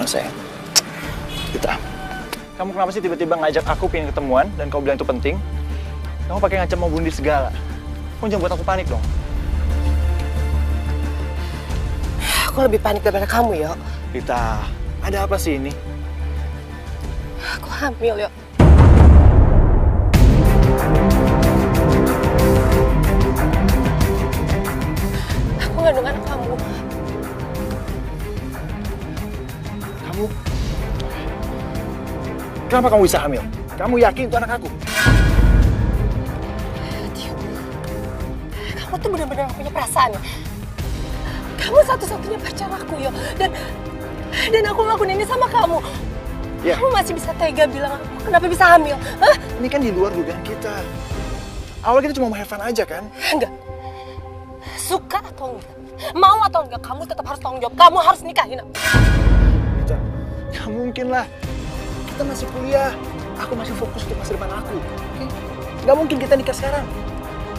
sayang. Kita. Kamu kenapa sih tiba-tiba ngajak aku pengen ketemuan dan kau bilang itu penting? Kamu pakai ngancam mau bunuh diri segala. Kamu jangan buat aku panik dong. Aku lebih panik daripada kamu, Yo. Rita, ada apa sih ini? Aku hamil, Yo. Aku kandungan kamu. Kamu? Kenapa kamu bisa hamil? Kamu yakin itu anak aku? Kamu tuh benar-benar punya perasaan ya? Kamu satu-satunya pacar aku, Yo. Dan aku ngelakuin ini sama kamu. Ya. Kamu masih bisa tega bilang aku kenapa bisa hamil? Hah? Ini kan di luar dugaan kita. Awalnya kita cuma mau have fun aja kan? Enggak. Suka atau enggak, mau atau enggak, kamu tetap harus tanggung jawab. Kamu harus nikahin aku. Rita, nggak mungkin lah. Kita masih kuliah. Aku masih fokus untuk masa depan aku. Okay? Nggak mungkin kita nikah sekarang.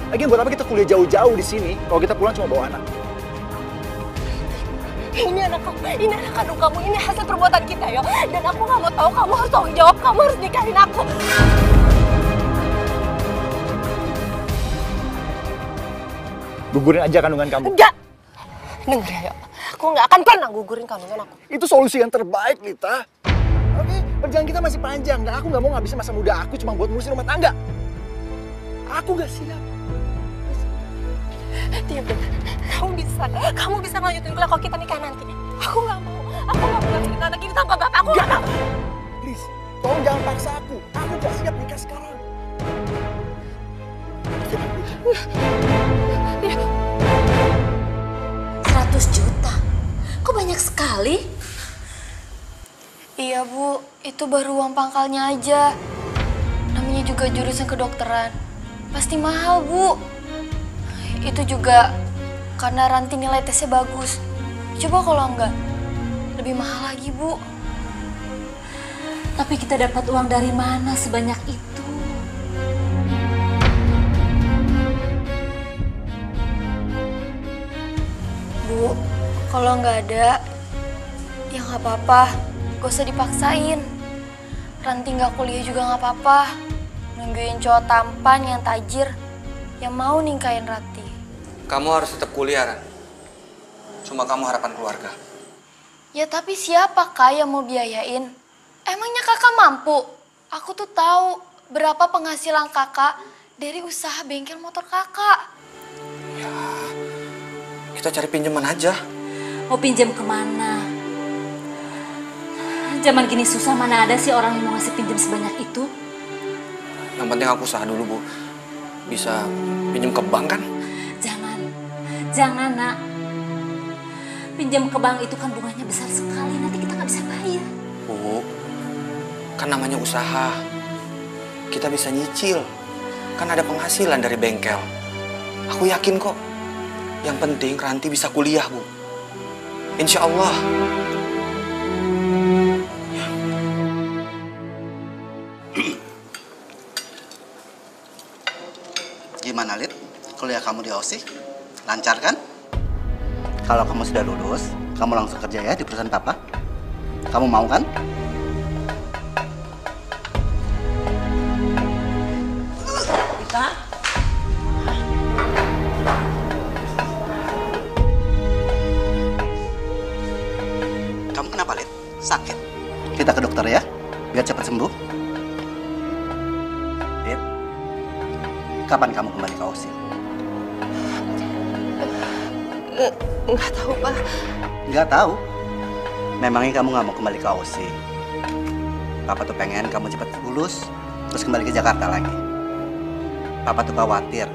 Lagian buat apa kita kuliah jauh-jauh di sini kalau kita pulang cuma bawa anak? Ini anak kamu, ini anak kandung kamu, ini hasil perbuatan kita, Yo. Dan aku nggak mau tahu, kamu harus tanggung jawab, kamu harus nikahin aku. Gugurin aja kandungan kamu. Enggak. Dengar ya, Yo. Aku nggak akan pernah gugurin kandungan aku. Itu solusi yang terbaik, Lita. Oke, perjalanan kita masih panjang. Dan aku nggak mau ngabisin masa muda aku cuma buat ngurusin rumah tangga. Aku nggak siap. Diam, kamu bisa lanjutin kuliah kalau kita nikah nanti. Aku nggak mau ngelakuin anak ini tanpa bapak. Aku nggak mau. Please, tolong jangan paksa aku. Aku nggak siap nikah sekarang. 100 juta? Kok banyak sekali? Iya Bu, itu baru uang pangkalnya aja. Namanya juga jurusan kedokteran. Pasti mahal Bu. Itu juga karena Ranti nilai tesnya bagus. Coba kalau enggak, lebih mahal lagi Bu. Tapi kita dapat uang dari mana sebanyak itu? Bu, kalau nggak ada, ya nggak apa-apa. Gak usah dipaksain. Ranti nggak kuliah juga nggak apa-apa. Nungguin cowok tampan yang tajir, yang mau ningkain Ranti. Kamu harus tetap kuliah, Ran. Cuma kamu harapan keluarga. Ya tapi siapa Kak yang mau biayain? Emangnya kakak mampu? Aku tuh tahu berapa penghasilan kakak dari usaha bengkel motor kakak. Ya, kita cari pinjaman aja. Mau pinjam kemana? Zaman gini susah, mana ada sih orang yang mau ngasih pinjam sebanyak itu? Yang penting aku usaha dulu, Bu. Bisa pinjam ke bank kan? Jangan nak. Pinjam ke bank itu kan bunganya besar sekali, nanti kita nggak bisa bayar. Bu, kan namanya usaha. Kita bisa nyicil. Kan ada penghasilan dari bengkel. Aku yakin kok. Yang penting Ranti bisa kuliah, Bu. Insya Allah. Gimana, Lid? Kuliah kamu di OSI? Lancar kan? Kalau kamu sudah lulus, kamu langsung kerja ya di perusahaan papa. Kamu mau kan? Rita? Kamu kenapa, Lid? Sakit? Kita ke dokter ya, biar cepat sembuh. Lid, kapan kamu kembali ke OSI? Nggak tahu, Pak. Nggak tahu? Memangnya kamu nggak mau kembali ke OSI? Papa tuh pengen kamu cepat lulus, terus kembali ke Jakarta lagi. Papa tuh khawatir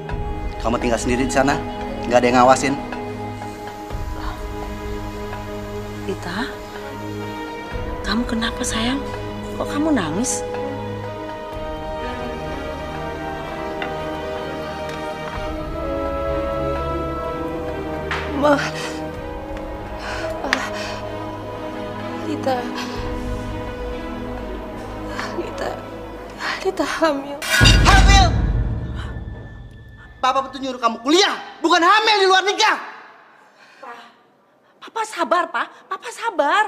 kamu tinggal sendiri di sana, nggak ada yang ngawasin. Rita, kamu kenapa sayang? Kok kamu nangis? Ma, Rita hamil. Hamil? Papa betul nyuruh kamu kuliah, bukan hamil di luar nikah. Papa sabar, Pak. Papa sabar.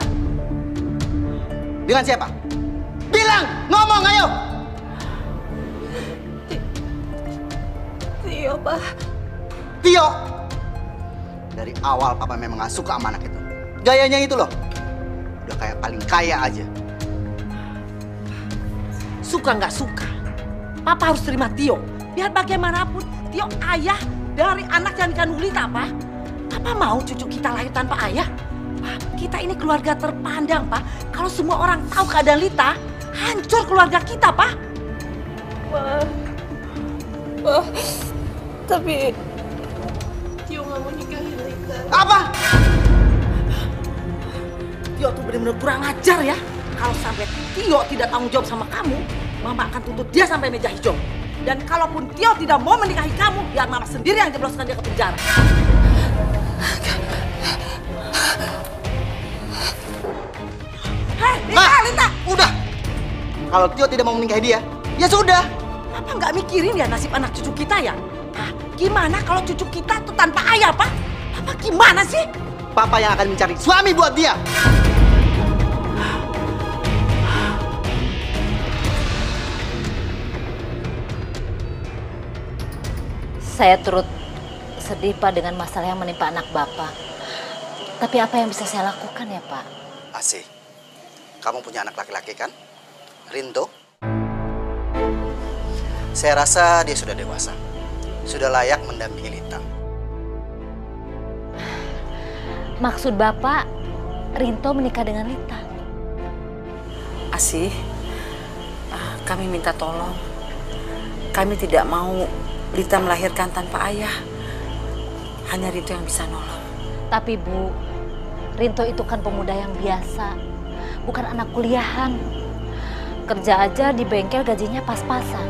Dengan siapa? Bilang, ngomong ayo. Tio, Pak. Tio. Dari awal papa memang gak suka sama anak itu. Gayanya itu loh. Udah kayak paling kaya aja. Suka nggak suka, papa harus terima Tio. Biar bagaimanapun, Tio ayah dari anak yang dikandung Lita, Pak. Papa mau cucu kita lahir tanpa ayah? Pak, kita ini keluarga terpandang, Pak. Kalau semua orang tahu keadaan Lita, hancur keluarga kita, Pak. Ma, tapi Tio nggak mau nikahin Lita. Apa? Tio tuh benar-benar kurang ajar ya. Kalau sampai Tio tidak tanggung jawab sama kamu, Mama akan tuntut dia sampai meja hijau. Dan kalaupun Tio tidak mau menikahi kamu, biar Mama sendiri yang jebloskan dia ke penjara. Hei, Lita! Udah! Kalau Tio tidak mau menikahi dia, ya sudah. Papa nggak mikirin ya nasib anak cucu kita ya? Hah? Gimana kalau cucu kita tuh tanpa ayah, Pak? Papa gimana sih? Papa yang akan mencari suami buat dia. Saya turut sedih, Pak, dengan masalah yang menimpa anak Bapak. Tapi apa yang bisa saya lakukan ya, Pak? Asih, kamu punya anak laki-laki kan? Rinto? Saya rasa dia sudah dewasa. Sudah layak mendampingi Lita. Maksud Bapak, Rinto menikah dengan Lita? Asih, kami minta tolong. Kami tidak mau Lita melahirkan tanpa ayah. Hanya Rinto yang bisa nolong. Tapi Bu, Rinto itu kan pemuda yang biasa, bukan anak kuliahan. Kerja aja di bengkel gajinya pas-pasan.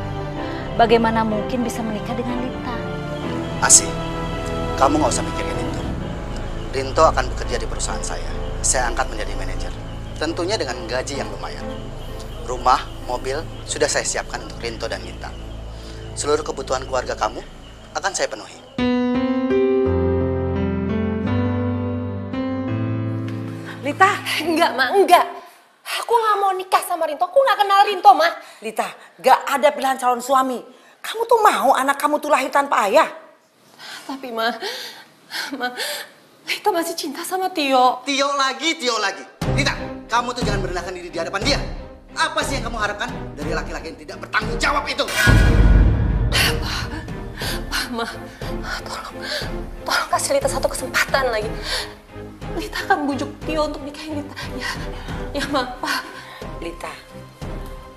Bagaimana mungkin bisa menikah dengan Lita? Asih, kamu nggak usah mikirin itu. Rinto akan bekerja di perusahaan saya. Saya angkat menjadi manajer. Tentunya dengan gaji yang lumayan. Rumah, mobil sudah saya siapkan untuk Rinto dan Lita. Seluruh kebutuhan keluarga kamu akan saya penuhi. Lita? Enggak, Ma, enggak. Aku nggak mau nikah sama Rinto. Aku nggak kenal Rinto, Ma. Lita, gak ada pilihan calon suami. Kamu tuh mau anak kamu tuh lahir tanpa ayah? Tapi, Ma, Lita masih cinta sama Tio. Tio lagi. Lita, kamu tuh jangan merendahkan diri di hadapan dia. Apa sih yang kamu harapkan dari laki-laki yang tidak bertanggung jawab itu? Ma, tolong kasih Lita satu kesempatan lagi. Lita akan bujuk Tio untuk nikahin Lita. Ya, Ma, Pa. Lita,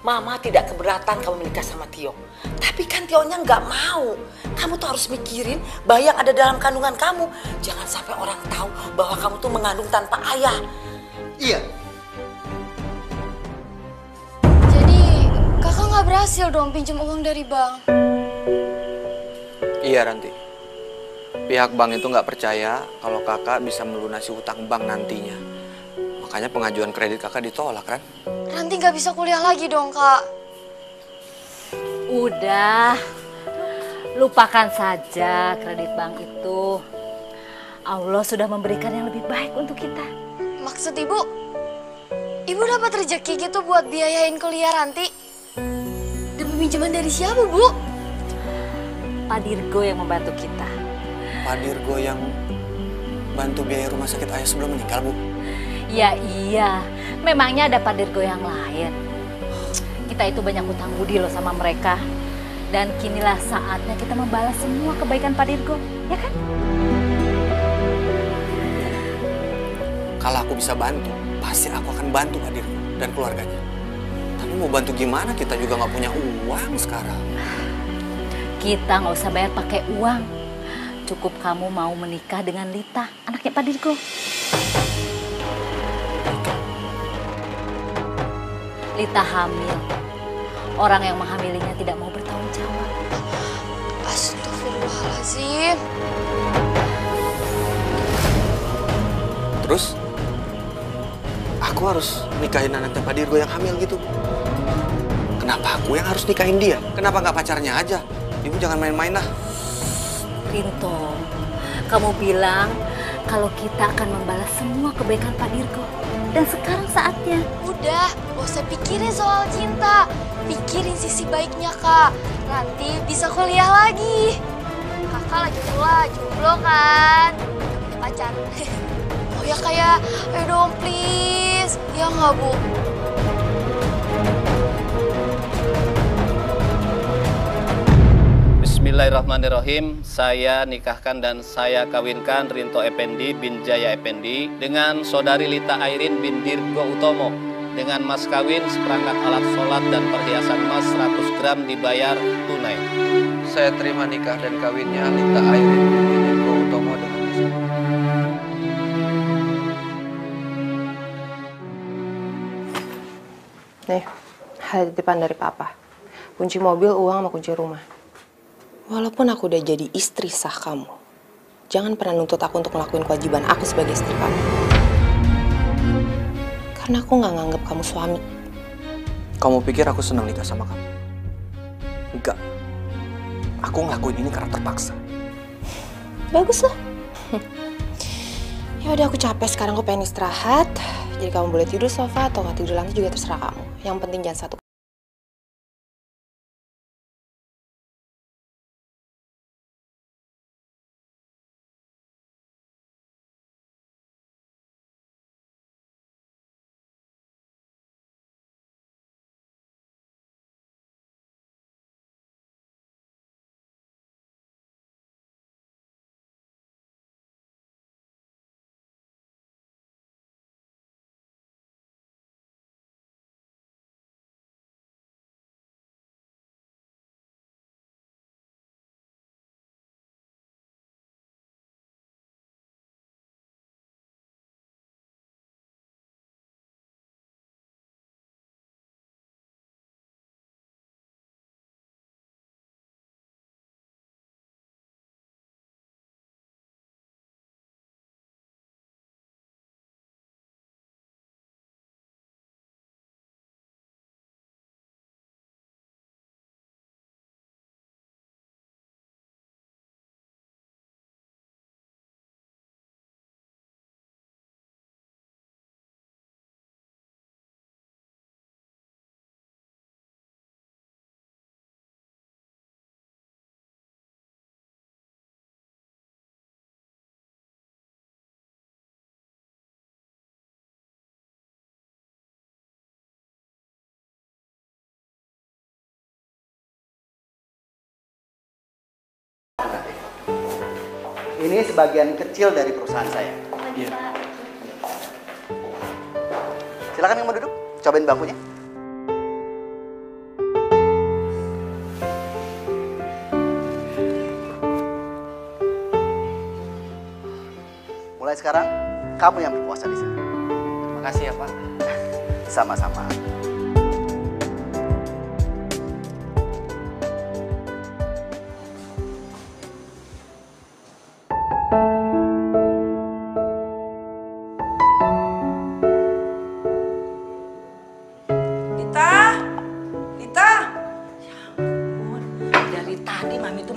Mama tidak keberatan kamu menikah sama Tio. Tapi kan Tionya nggak mau. Kamu tuh harus mikirin bayi yang ada dalam kandungan kamu. Jangan sampai orang tahu bahwa kamu tuh mengandung tanpa ayah. Iya. Jadi kakak nggak berhasil dong pinjam uang dari bank? Iya, Ranti. Pihak bank itu nggak percaya kalau kakak bisa melunasi hutang bank nantinya. Makanya pengajuan kredit kakak ditolak, kan? Ranti nggak bisa kuliah lagi dong, Kak. Udah, lupakan saja kredit bank itu. Allah sudah memberikan yang lebih baik untuk kita. Maksud Ibu dapat rezeki gitu buat biayain kuliah Ranti? Dapat pinjaman dari siapa, Bu? Pak Dirgo yang membantu kita. Pak Dirgo yang bantu biaya rumah sakit ayah sebelum meninggal, Bu? Ya iya, memangnya ada Pak Dirgo yang lain. Kita itu banyak hutang budi loh sama mereka. Dan kinilah saatnya kita membalas semua kebaikan Pak Dirgo, ya kan? Kalau aku bisa bantu, pasti aku akan bantu Pak Dirgo dan keluarganya. Tapi mau bantu gimana? Kita juga nggak punya uang sekarang. Kita nggak usah bayar pakai uang. Cukup kamu mau menikah dengan Lita, anaknya Pak Dirgo. Lita hamil. Orang yang menghamilinya tidak mau bertanggung jawab. Astagfirullahaladzim. Terus, aku harus nikahin anaknya Pak Dirgo yang hamil gitu. Kenapa aku yang harus nikahin dia? Kenapa nggak pacarnya aja? Ibu jangan main-main lah. Rinto, kamu bilang kalau kita akan membalas semua kebaikan Pak Dirgo. Dan sekarang saatnya. Udah, gak usah pikirin soal cinta. Pikirin sisi baiknya, Kak. Ranti bisa kuliah lagi. Kakak lagi pula jomblo kan? Gak punya pacar. Oh ya kayak, ayo dong please. Ya nggak, Bu? Bismillahirrahmanirrahim. Saya nikahkan dan saya kawinkan Rinto Effendi bin Jaya Effendi dengan saudari Lita Airin bin Dirgo Utomo dengan mas kawin seperangkat alat sholat dan perhiasan emas 100 gram dibayar tunai. Saya terima nikah dan kawinnya Lita Airin bin Dirgo Utomo dengan mas kawin. Nih, ada titipan dari Papa. Kunci mobil, uang, sama kunci rumah. Walaupun aku udah jadi istri sah kamu, jangan pernah nuntut aku untuk ngelakuin kewajiban aku sebagai istri kamu. Karena aku nggak nganggap kamu suami. Kamu pikir aku senang nikah sama kamu? Enggak. Aku ngelakuin ini karena terpaksa. Bagus lah. Ya udah, aku capek sekarang, aku pengen istirahat. Jadi kamu boleh tidur sofa atau nggak tidur lantai juga terserah kamu. Yang penting jangan satu. Ini sebagian kecil dari perusahaan saya. Iya. Silakan yang mau duduk, cobain bangkunya. Mulai sekarang, kamu yang berpuasa di sini. Terima kasih ya, Pak. Sama-sama.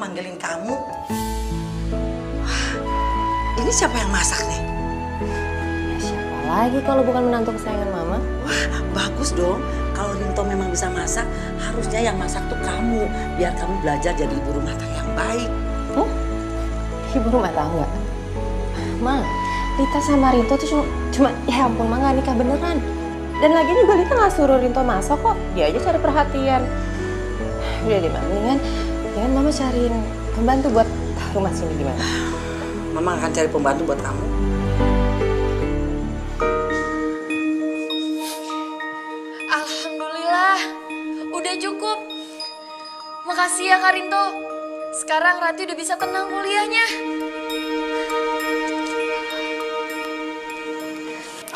Manggilin kamu. Wah, ini siapa yang masak nih? Ya siapa lagi kalau bukan menantu kesayangan Mama? Wah, bagus dong. Kalau Rinto memang bisa masak, harusnya yang masak tuh kamu. Biar kamu belajar jadi ibu rumah tangga yang baik. Ibu rumah tangga? Ma, Lita sama Rinto tuh cuma ya ampun, Ma nggak nikah beneran. Dan lagi juga Lita nggak suruh Rinto masak kok. Dia aja cari perhatian. Udah deh, mendingan Mama cariin pembantu buat rumah sini gimana? Mama akan cari pembantu buat kamu. Alhamdulillah, udah cukup. Makasih ya Kak Rinto. Sekarang Ranti udah bisa tenang kuliahnya.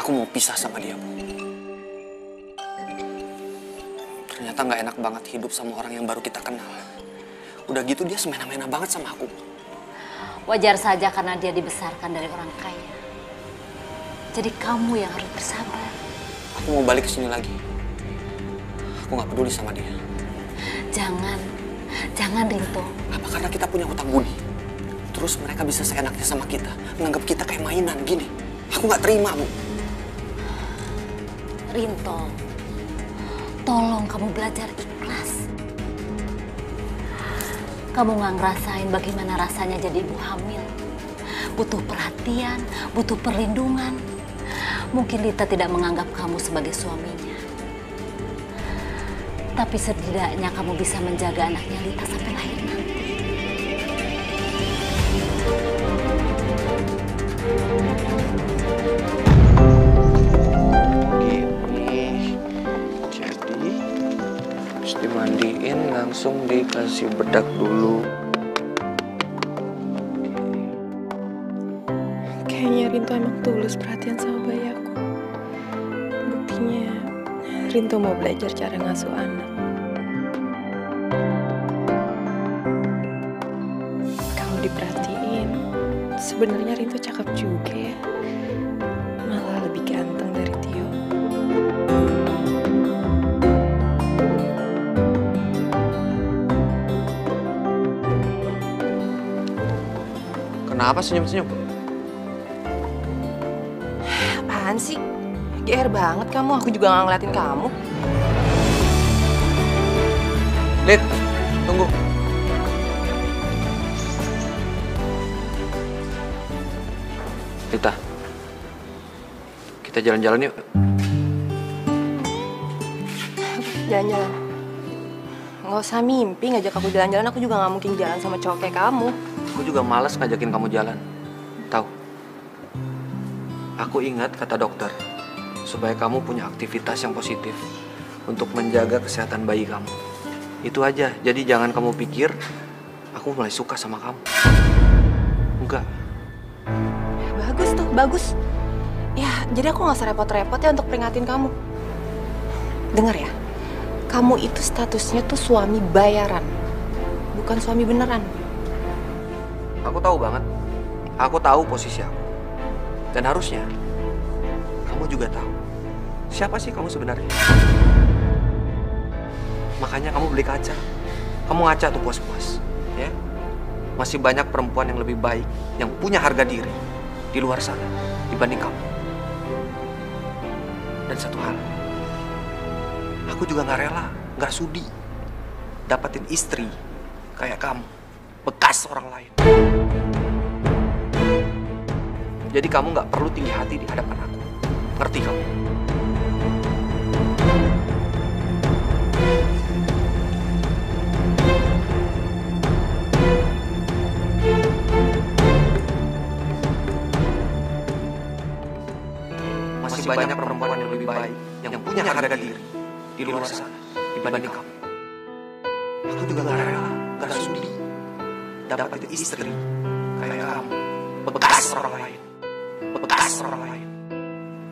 Aku mau pisah sama dia, Bu. Ternyata nggak enak banget hidup sama orang yang baru kita kenal. Udah gitu dia semena-mena banget sama aku. Wajar saja karena dia dibesarkan dari orang kaya. Jadi kamu yang harus bersabar. Aku mau balik ke sini lagi. Aku nggak peduli sama dia. Jangan Rinto. Apa karena kita punya hutang budi? Terus mereka bisa seenaknya sama kita, menganggap kita kayak mainan gini. Aku nggak terima, Bu. Rinto, tolong kamu belajar ikhlas. Kamu nggak ngerasain bagaimana rasanya jadi ibu hamil. Butuh perhatian, butuh perlindungan. Mungkin Lita tidak menganggap kamu sebagai suaminya. Tapi setidaknya kamu bisa menjaga anaknya Lita sampai lahir nanti. Gini, jadi habis dimandiin langsung dikasih bedak dulu. Kayaknya Rinto emang tulus perhatian sama bayi aku. Buktinya Rinto mau belajar cara ngasuh anak. Kalau diperhatiin, sebenarnya Rinto cakep juga ya. Malah lebih ganteng dari Tio. Kenapa senyum-senyum? Apaan sih? GR banget kamu, aku juga nggak ngeliatin kamu. Lid, tunggu. Lita, kita jalan-jalan yuk. Jalan-jalan. Nggak usah mimpi ngajak aku jalan-jalan, aku juga nggak mungkin jalan sama cowok kayak kamu. Aku juga malas ngajakin kamu jalan. Tahu? Aku ingat kata dokter, supaya kamu punya aktivitas yang positif untuk menjaga kesehatan bayi kamu. Itu aja. Jadi jangan kamu pikir aku mulai suka sama kamu. Enggak. Ya, bagus tuh, bagus. Ya, jadi aku nggak usah repot-repot ya untuk peringatin kamu. Dengar ya, kamu itu statusnya tuh suami bayaran, bukan suami beneran. Aku tahu banget. Aku tahu posisi aku. Dan harusnya kamu juga tahu siapa sih kamu sebenarnya. Makanya kamu beli kaca. Kamu ngaca tuh puas-puas, ya. Masih banyak perempuan yang lebih baik, yang punya harga diri di luar sana dibanding kamu. Dan satu hal, aku juga nggak rela, nggak sudi dapatin istri kayak kamu, bekas orang lain. Jadi kamu nggak perlu tinggi hati di hadapan aku. Ngerti kamu? Masih banyak perempuan yang lebih baik, yang punya harga diri di luar sana dibanding kamu. Aku juga nggak rela, nggak sudi dapatin istri kayak kamu, bekas orang lain. Bekas orang lain.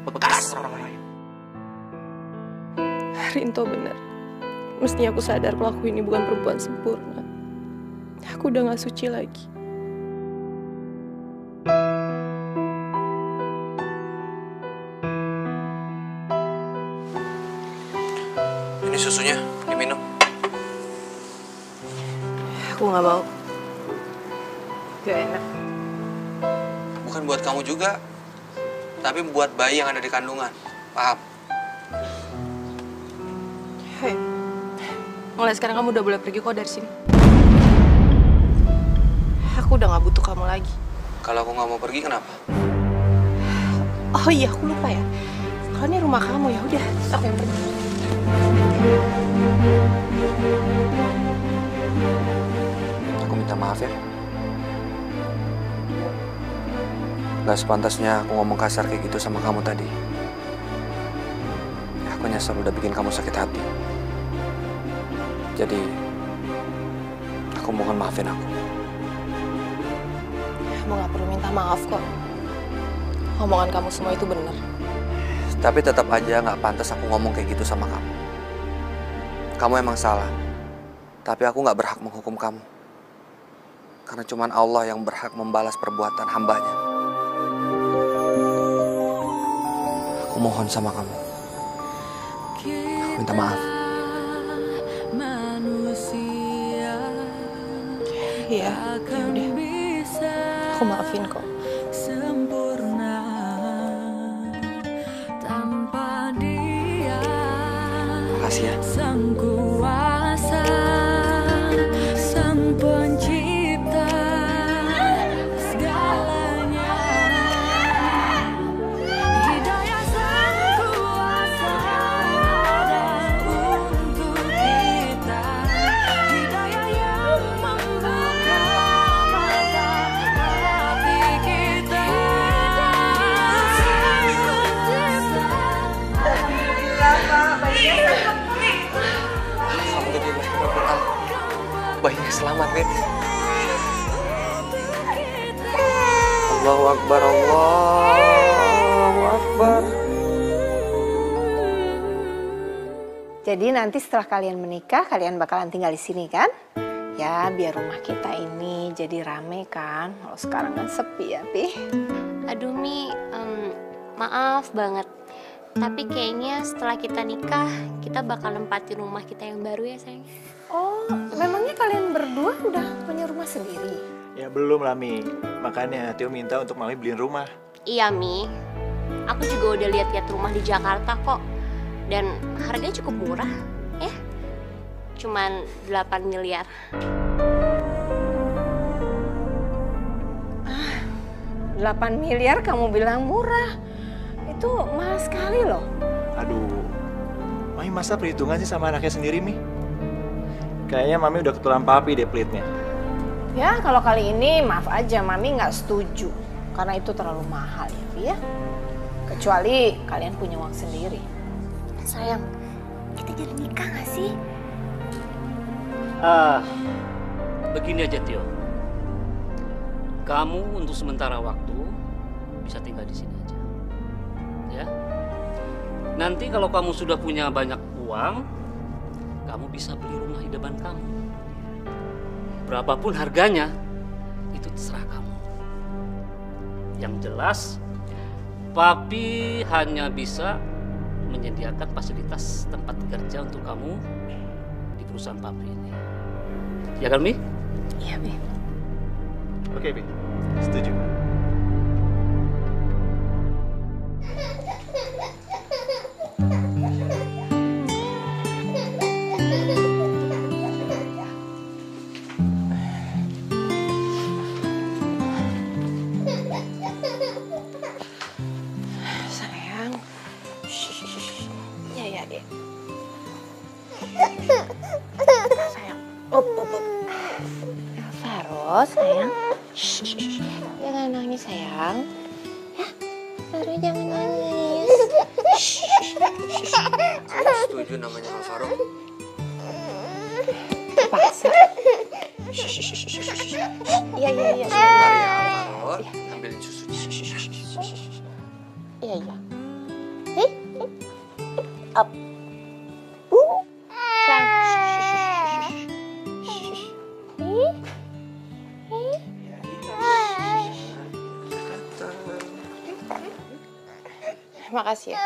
Bekas orang lain. Rinto benar. Mestinya aku sadar kalau aku ini bukan perempuan sempurna. Aku udah gak suci lagi. Ini susunya, diminum. Aku gak mau. Gak enak. Bukan buat kamu juga, tapi buat bayi yang ada di kandungan. Paham? Hei, mulai sekarang kamu udah boleh pergi kok dari sini. Aku udah gak butuh kamu lagi. Kalau aku nggak mau pergi, kenapa? Oh iya, aku lupa ya. Kalau ini rumah kamu ya udah, aku yang pergi. Aku minta maaf ya. Gak sepantasnya aku ngomong kasar kayak gitu sama kamu tadi. Aku nyesel udah bikin kamu sakit hati. Jadi, aku mohon maafin aku. Kamu gak perlu minta maaf kok. Omongan kamu semua itu benar. Tapi tetap aja gak pantas aku ngomong kayak gitu sama kamu. Kamu emang salah. Tapi aku gak berhak menghukum kamu. Karena cuman Allah yang berhak membalas perbuatan hambanya. Aku mohon sama kamu. Aku minta maaf. Iya, ya udah. Aku maafin kok. Sempurna tanpa dia. Makasih ya. Sang kuasa, sang pencipta segalanya. Hidayah sang kuasa ada untuk kita. Hidayah yang membuka mata hati kita. Sang pencipta. Alhamdulillah, bayinya selamat, Win. Allahu Akbar, Allahu Akbar. Jadi nanti setelah kalian menikah, kalian bakalan tinggal di sini kan? Ya, biar rumah kita ini jadi rame kan. Kalau sekarang kan sepi ya, Pi. Aduh Mi, maaf banget. Tapi kayaknya setelah kita nikah, kita bakal nempatin rumah kita yang baru ya sayang. Oh, memangnya kalian berdua udah punya rumah sendiri? Ya belum lah, Mi. Makanya Tio minta untuk Mami beliin rumah. Iya Mi, aku juga udah lihat-lihat rumah di Jakarta kok. Dan harganya cukup murah ya. Cuman 8 miliar. 8 miliar kamu bilang murah. Itu mahal sekali loh. Aduh, Mami masa perhitungan sih sama anaknya sendiri, Mi? Kayaknya Mami udah ketulan papi deh pelitnya. Ya, kalau kali ini maaf aja, Mami nggak setuju. Karena itu terlalu mahal ya, Pi ya. Kecuali kalian punya uang sendiri. Sayang, kita jadi nikah gak sih? Begini aja Tio. Kamu untuk sementara waktu bisa tinggal di sini aja. Ya. Nanti kalau kamu sudah punya banyak uang, kamu bisa beli rumah idaman kamu. Berapapun harganya, itu terserah kamu. Yang jelas, Papi hanya bisa menyediakan fasilitas tempat kerja untuk kamu di perusahaan Papi ini. Ya kan, Mi? Iya, Pi. Oke, Pi. Setuju. Sayang. Ya, ya, Dek. Sayang. Up. Faro, sayang. Jangan nangis, sayang. Ya, Faro jangan nangis. Setuju namanya Alvaro. Paksa. Iya. Bentar ya Alvaro, ambilin susunya. Iya. Up. Terima kasih ya.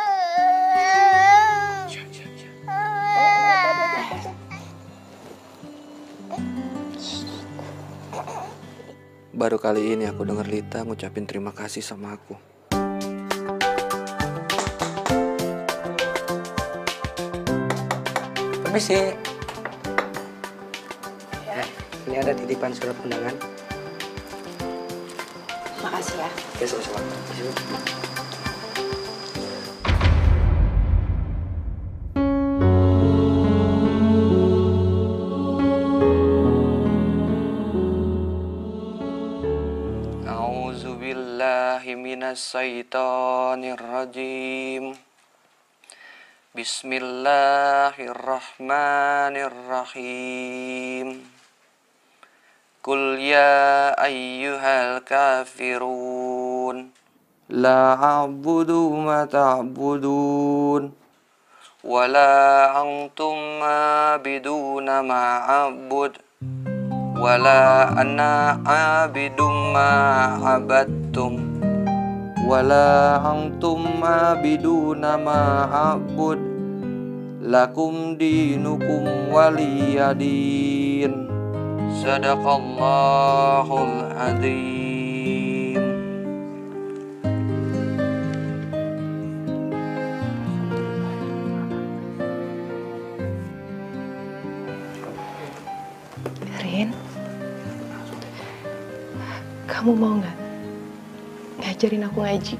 Baru kali ini aku dengar Lita ngucapin terima kasih sama aku. Permisi. Ya, ini ada titipan surat undangan. Makasih ya. Oke, sama-sama. Minasyaitonirrajim. Bismillahirrahmanirrahim. Qul ya ayyuhal kafirun la a'budu ma ta'budun wa la antum abiduna ma a'bud wa la ana abidum ma abattum wala antum abiduna ma a'bud lakum dinukum waliyadin. Sadaqallahul azim. Kamu mau nggak ngajarin aku ngaji?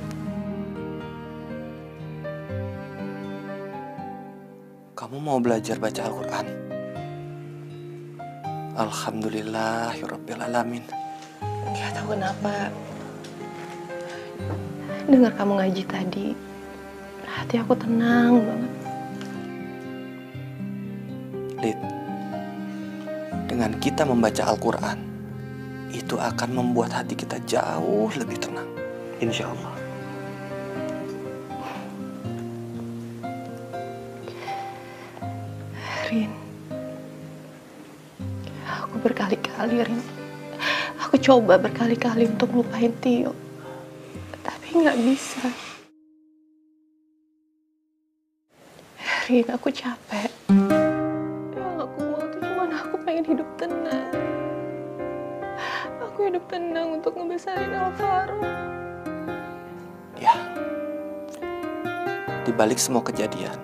Kamu mau belajar baca Al-Quran? Alhamdulillahirrabbilalamin. Nggak tahu kenapa. Dengar kamu ngaji tadi, hati aku tenang banget. Lid, dengan kita membaca Al-Quran, itu akan membuat hati kita jauh lebih tenang. Insya Allah. Rin, aku berkali-kali, Rin. Aku coba berkali-kali untuk lupain Tio, tapi nggak bisa. Rin, aku capek. Yang aku mau tuh cuma aku pengen hidup tenang. Aku hidup tenang untuk ngebesarin Alvaro. Ya, di balik semua kejadian,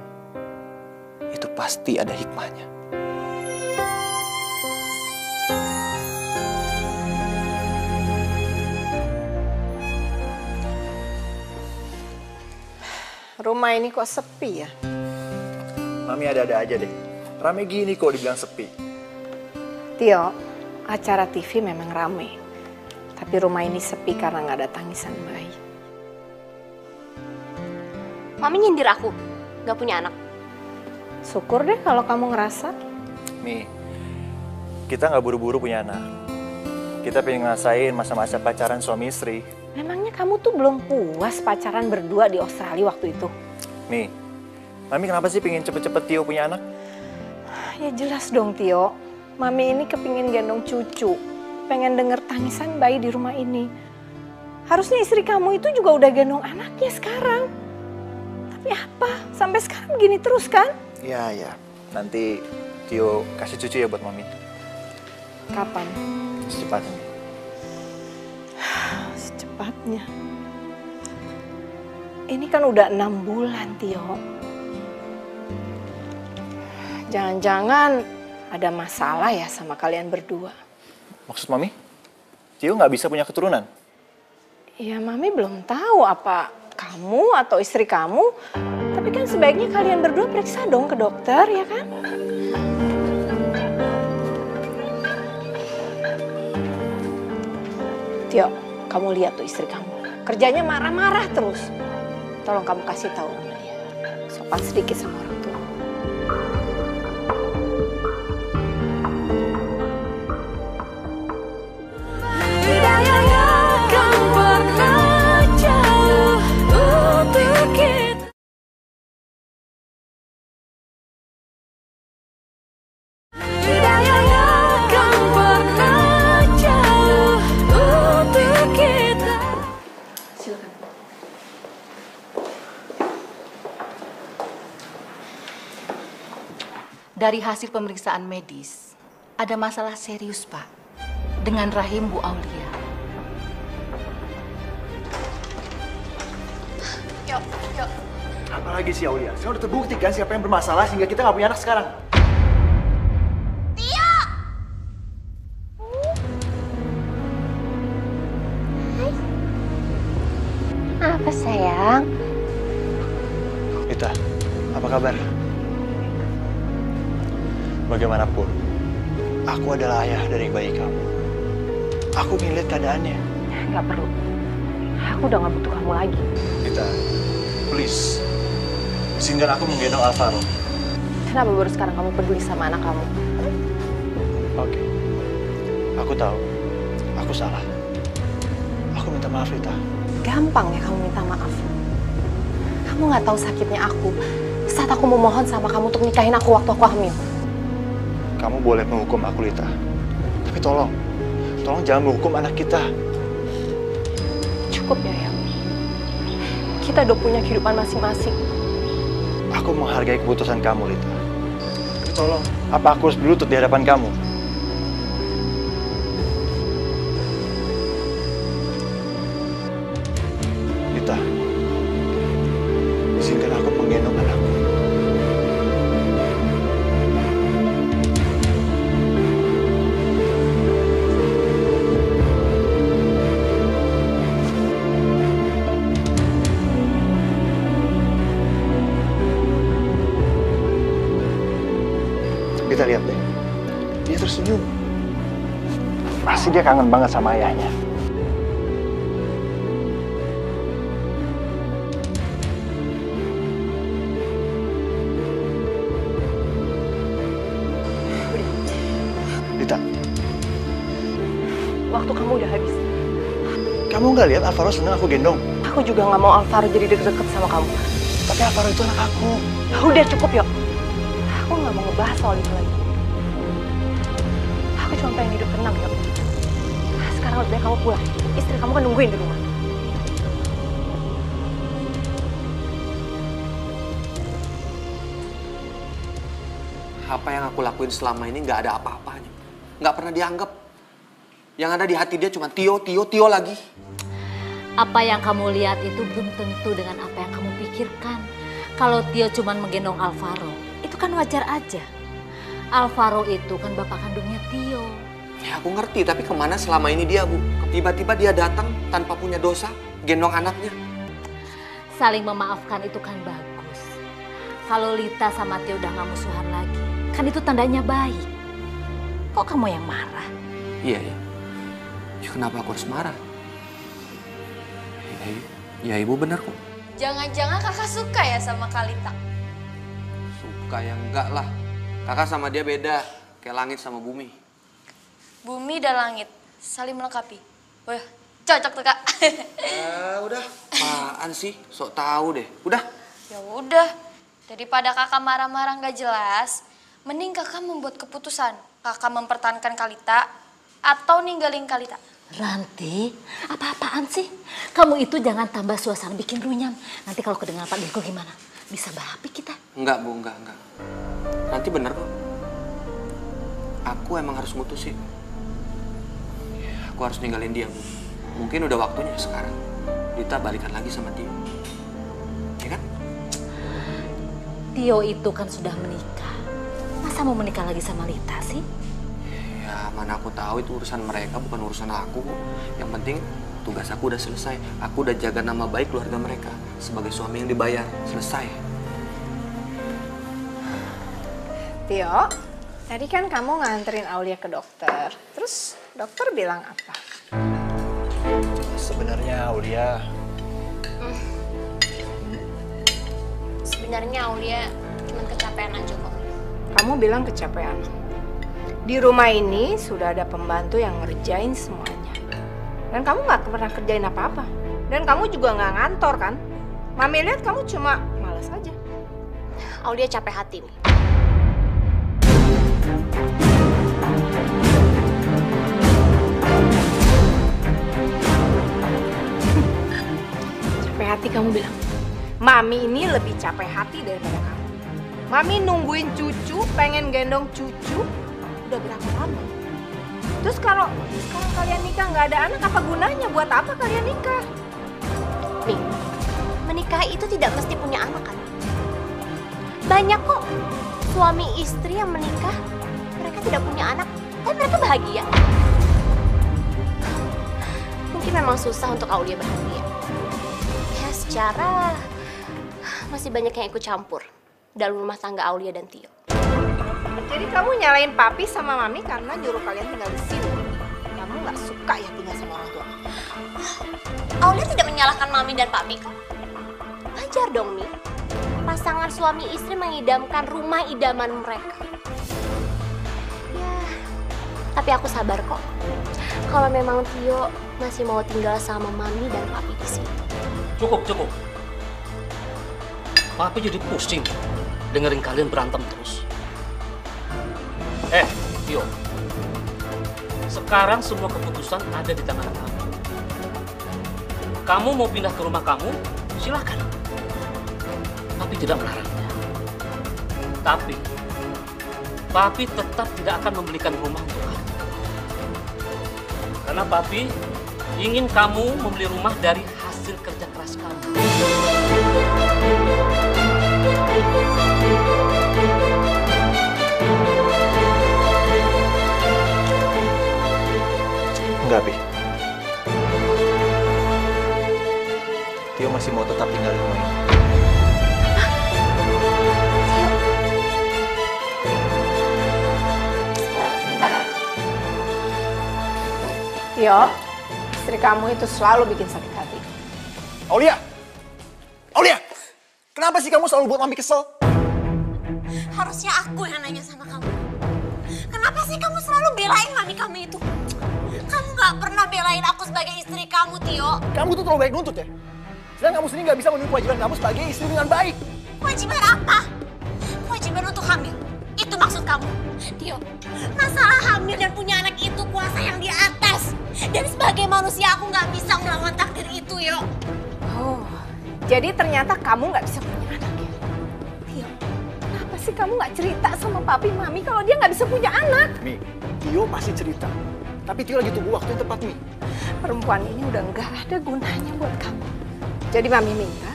itu pasti ada hikmahnya. Rumah ini kok sepi ya? Mami ada-ada aja deh. Rame gini kok dibilang sepi. Tio, acara TV memang rame. Tapi rumah ini sepi karena nggak ada tangisan bayi. Mami nyindir aku, gak punya anak. Syukur deh kalau kamu ngerasa. Mi, kita nggak buru-buru punya anak. Kita pengen ngerasain masa-masa pacaran suami istri. Memangnya kamu tuh belum puas pacaran berdua di Australia waktu itu? Mi, Mami kenapa sih pengen cepet-cepet Tio punya anak? Ya jelas dong Tio. Mami ini kepingin gendong cucu. Pengen denger tangisan bayi di rumah ini. Harusnya istri kamu itu juga udah gendong anaknya sekarang. Tapi apa? Sampai sekarang begini terus kan? Ya. Nanti Tio kasih cucu ya buat Mami. Kapan? Secepatnya. Secepatnya. Ini kan udah 6 bulan, Tio. Jangan-jangan ada masalah ya sama kalian berdua. Maksud Mami? Tio nggak bisa punya keturunan? Ya, Mami belum tahu apa kamu atau istri kamu. Tapi kan sebaiknya kalian berdua periksa dong ke dokter, ya kan? Tio, kamu lihat tuh istri kamu. Kerjanya marah-marah terus. Tolong kamu kasih tahu sama dia. Sopan sedikit sama orang tua. Hidayah yang kan pernah jauh untuk kita. Hidayah yang kan pernah jauh untuk kita. Silakan. Dari hasil pemeriksaan medis, ada masalah serius, Pak, dengan rahim Bu Aulia. Yuk. Apalagi sih Aulia? Saya udah terbukti kan siapa yang bermasalah sehingga kita nggak punya anak sekarang. Apa sayang? Rita, apa kabar? Bagaimanapun, aku adalah ayah dari bayi kamu. Aku ingin lihat keadaannya. Nggak perlu. Aku udah nggak butuh kamu lagi. Rita, please. Izinkan aku menggendong Alvaro. Kenapa baru sekarang kamu peduli sama anak kamu? Oke. Aku tahu. Aku salah. Aku minta maaf, Rita. Gampang ya kamu minta maaf. Kamu nggak tahu sakitnya aku saat aku memohon sama kamu untuk nikahin aku waktu aku hamil. Kamu boleh menghukum aku, Rita. Tapi tolong jangan menghukum anak kita. Cukup ya, Yang. Kita udah punya kehidupan masing-masing. Aku menghargai keputusan kamu, Rita. Tapi tolong, apa aku harus berlutut di hadapan kamu? Rita, izinkan aku menggendong anakku. Kita lihat deh. Dia tersenyum. Pasti dia kangen banget sama ayahnya. Lita, Waktu kamu udah habis. kamu nggak lihat Alvaro seneng aku gendong? Aku juga nggak mau Alvaro jadi deket-deket sama kamu. Tapi Alvaro itu anak aku. Udah cukup, Yok. Aku nggak mau ngebahas soal itu lagi. Aku cuma pengen hidup tenang, Yok. Sekarang lebih baik kamu pulang. Istri kamu kan nungguin di rumah. Apa yang aku lakuin selama ini nggak ada apa-apanya. Nggak pernah dianggap. Yang ada di hati dia cuma Tio, Tio, Tio lagi. Apa yang kamu lihat itu belum tentu dengan apa yang kamu pikirkan. Kalau Tio cuma menggendong Alvaro, itu kan wajar aja. Alvaro itu kan bapak kandungnya Tio. Ya aku ngerti, tapi kemana selama ini dia, Bu? Tiba-tiba dia datang tanpa punya dosa, gendong anaknya. Saling memaafkan itu kan bagus. Kalau Lita sama Tio udah gak musuhan lagi, kan itu tandanya baik. Kok kamu yang marah? Iya, ya. Ya, kenapa aku harus marah? Ya ibu benar kok. Jangan-jangan kakak suka ya sama Kalita? Suka ya enggak lah. Kakak sama dia beda, kayak langit sama bumi. Bumi dan langit, saling melengkapi. Wah, cocok tuh kak. Udah, apaan sih? Sok tahu deh. Udah. Ya udah, daripada kakak marah-marah nggak jelas, mending kakak membuat keputusan. Kakak mempertahankan Kalita atau ninggalin Kalita. Ranti, apa-apaan sih? Kamu itu jangan tambah suasana bikin runyam. Nanti kalau kedengaran Pak Dirgo gimana? Bisa berapi kita. Enggak, Bu, enggak. Nanti bener kok. Aku emang harus mutusin. Aku harus ninggalin dia, Bu. Mungkin udah waktunya sekarang. Lita balikan lagi sama Tio. Ya kan? Tio itu kan sudah menikah. Masa mau menikah lagi sama Lita sih? Ya, mana aku tahu itu urusan mereka, bukan urusan aku. Yang penting tugas aku udah selesai. Aku udah jaga nama baik keluarga mereka sebagai suami yang dibayar. Selesai. Tio, tadi kan kamu nganterin Aulia ke dokter. Terus dokter bilang apa? Sebenarnya Aulia, Sebenarnya Aulia cuma kecapean aja kok. Kamu bilang kecapean. Di rumah ini sudah ada pembantu yang ngerjain semuanya. Dan kamu nggak pernah kerjain apa-apa. Dan kamu juga nggak ngantor kan? Mami lihat kamu cuma malas aja. Aulia capek hati nih. Capek hati kamu bilang. Mami ini lebih capek hati daripada kamu. Mami nungguin cucu, pengen gendong cucu. Udah berapa lama? Terus kalau sekarang kalian nikah nggak ada anak, apa gunanya? Buat apa kalian nikah? Nih, menikah itu tidak mesti punya anak kan? Banyak kok suami istri yang menikah, mereka tidak punya anak, tapi mereka bahagia. Mungkin memang susah untuk Aulia bahagia. Ya secara masih banyak yang ikut campur dalam rumah tangga Aulia dan Tio. Jadi kamu nyalain papi sama mami karena nyuruh kalian tinggal di sini. Kamu nggak suka ya tinggal sama orang tua? Aulia tidak menyalahkan mami dan papi kok. Wajar dong, Mi. Pasangan suami istri mengidamkan rumah idaman mereka. Ya, tapi aku sabar kok. Kalau memang Tio masih mau tinggal sama mami dan papi di sini. Cukup. Papi jadi pusing dengerin kalian berantem terus. Tio. Sekarang semua keputusan ada di tangan kamu. Kamu mau pindah ke rumah kamu, silakan. Papi tidak melarangnya. Tapi, Papi tetap tidak akan membelikan rumah untuk kamu. Karena Papi ingin kamu membeli rumah dari hasil kerja keras kamu. enggak, Pi. Tio masih mau tetap tinggal di rumah ini. Tio, istri kamu itu selalu bikin sakit hati. Aulia! Aulia! Kenapa sih kamu selalu buat Mami kesel? Harusnya aku yang nanya sama kamu. Kenapa sih kamu selalu belain mami kamu itu? Kamu gak pernah belain aku sebagai istri kamu, Tio. Kamu tuh terlalu baik nuntut ya? Sedang kamu sendiri gak bisa memenuhi kewajiban kamu sebagai istri dengan baik. Kewajiban apa? Kewajiban untuk hamil. Itu maksud kamu. Tio, masalah hamil dan punya anak itu kuasa yang di atas. Dan sebagai manusia aku gak bisa melawan takdir itu, yo. Oh, jadi ternyata kamu gak bisa punya anak ya? Tio, kenapa sih kamu gak cerita sama papi mami kalau dia gak bisa punya anak? Mi, Tio pasti cerita. Tapi Tio lagi tunggu waktu yang tepat, Mi. Perempuan ini udah gak ada gunanya buat kamu. Jadi mami minta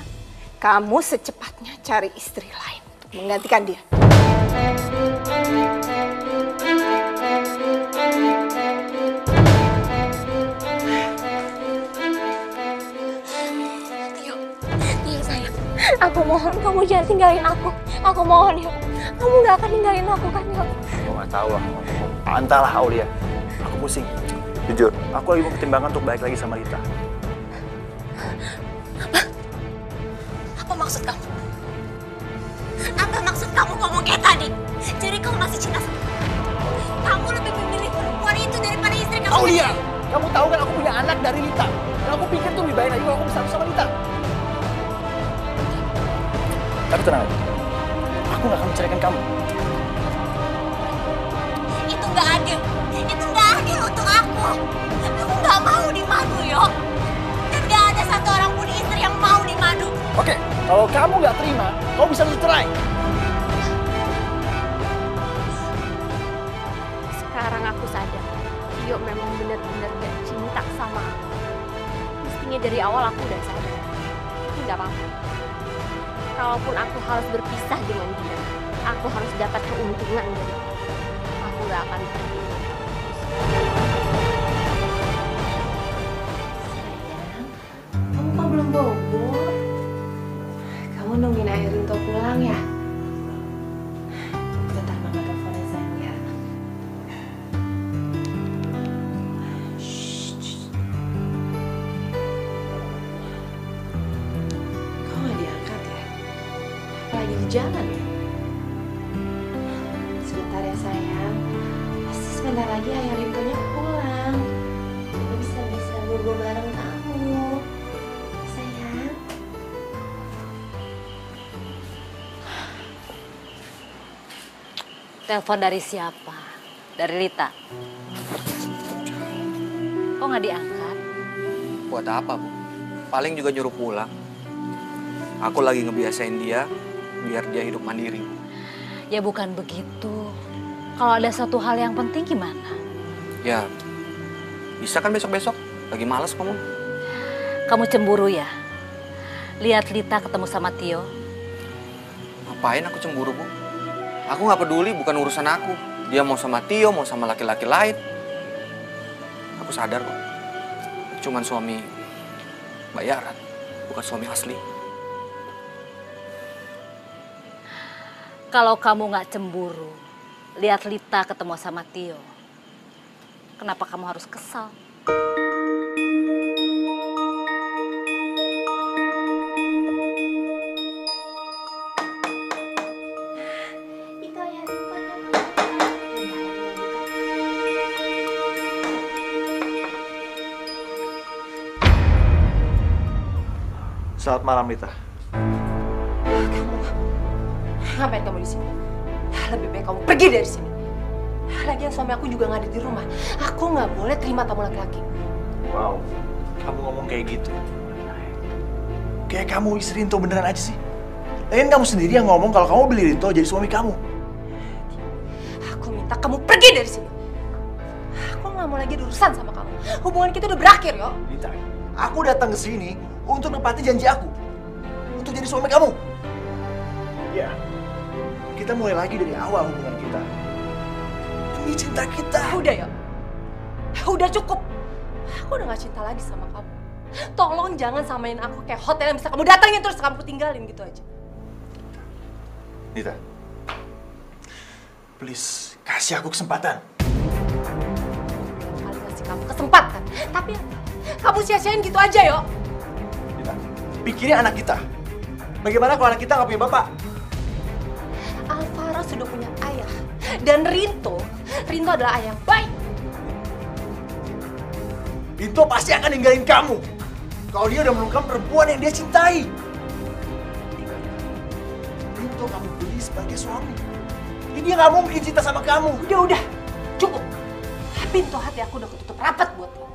kamu secepatnya cari istri lain untuk menggantikan dia. Tio sayang, aku mohon kamu jangan tinggalin aku. Aku mohon ya, kamu gak akan tinggalin aku kan ya? Gue gak tau lah. Entahlah Aulia. Aku pusing. Jujur, aku lagi mau pertimbangan untuk balik lagi sama Rita. Apa maksud kamu? Apa maksud kamu ngomong kayak tadi? Jadi kamu masih cinta sama aku? Kamu lebih memilih perempuan itu daripada istri kamu? Aulia! Kamu tahu kan aku punya anak dari Rita. Dan aku pikir tuh lebih baik lagi kalau aku bersama sama Rita. Tapi tenang aja. Aku gak akan menceraikan kamu. Itu gak adil. Itu gak adil untuk aku. Aku gak mau dimadu, yo. Dan gak ada satu orang pun istri yang mau dimadu. Oke, kalau kamu gak terima, kamu bisa cerai. Sekarang aku sadar, Tio memang benar-benar gak cinta sama aku. Mestinya dari awal aku udah sadar. Tapi gak apa-apa. Kalaupun aku harus berpisah dengan dia, aku harus dapat keuntungan dari dia. Aku gak akan pergi. Kamu kok belum bobo? Kamu nungguin Rinto pulang ya? Bentar mama teleponnya sayang ya. Kok nggak diangkat ya? Lagi di jalan ya? Sebentar ya sayang. Pasti sebentar lagi ayah Rintonya pulang. Kita bisa bobo bareng kamu. Sayang. Telepon dari siapa? Dari Rita. Kok nggak diangkat? Buat apa, Bu? Paling juga nyuruh pulang. Aku lagi ngebiasain dia biar dia hidup mandiri. Ya bukan begitu. Kalau ada satu hal yang penting gimana? Ya, bisa kan besok-besok? Lagi males kamu. Kamu cemburu ya? Lihat Lita ketemu sama Tio. Ngapain aku cemburu, Bu? Aku nggak peduli, bukan urusan aku. Dia mau sama Tio, mau sama laki-laki lain. Aku sadar kok. Cuman suami bayaran, bukan suami asli. Kalau kamu nggak cemburu, lihat Lita ketemu sama Tio. Kenapa kamu harus kesal? Selamat malam, Rita. Ngapain kamu di sini? Lebih baik kamu pergi dari sini. Lagian suami aku juga nggak ada di rumah. Aku nggak boleh terima tamu laki-laki. Wow, kamu ngomong kayak gitu. Kayak kamu istri Rinto beneran aja sih. Lagian kamu sendiri yang ngomong kalau kamu beli Rinto jadi suami kamu. Aku minta kamu pergi dari sini. Aku nggak mau lagi berurusan sama kamu. Hubungan kita udah berakhir, yo. Rita, aku datang ke sini untuk nepati janji aku. Untuk jadi suami kamu. Ya, kita mulai lagi dari awal hubungan kita. Demi cinta kita. Udah, yo. Udah cukup. Aku udah gak cinta lagi sama kamu. Tolong jangan samain aku kayak hotel yang bisa kamu datangin terus kamu tinggalin gitu aja. Rita, please kasih aku kesempatan. Kali kasih kamu kesempatan. Tapi kamu sia-siain gitu aja, yo. Lita, pikirin anak kita. Bagaimana kalau anak kita nggak punya bapak? Alvaro sudah punya ayah. Dan Rinto adalah ayah yang baik. Rinto pasti akan ninggalin kamu. Kalau dia udah menemukan perempuan yang dia cintai. Rinto kamu beli sebagai suami. Jadi dia nggak mungkin cinta sama kamu. Udah, cukup. Pintu hati aku udah ketutup rapat buat kamu.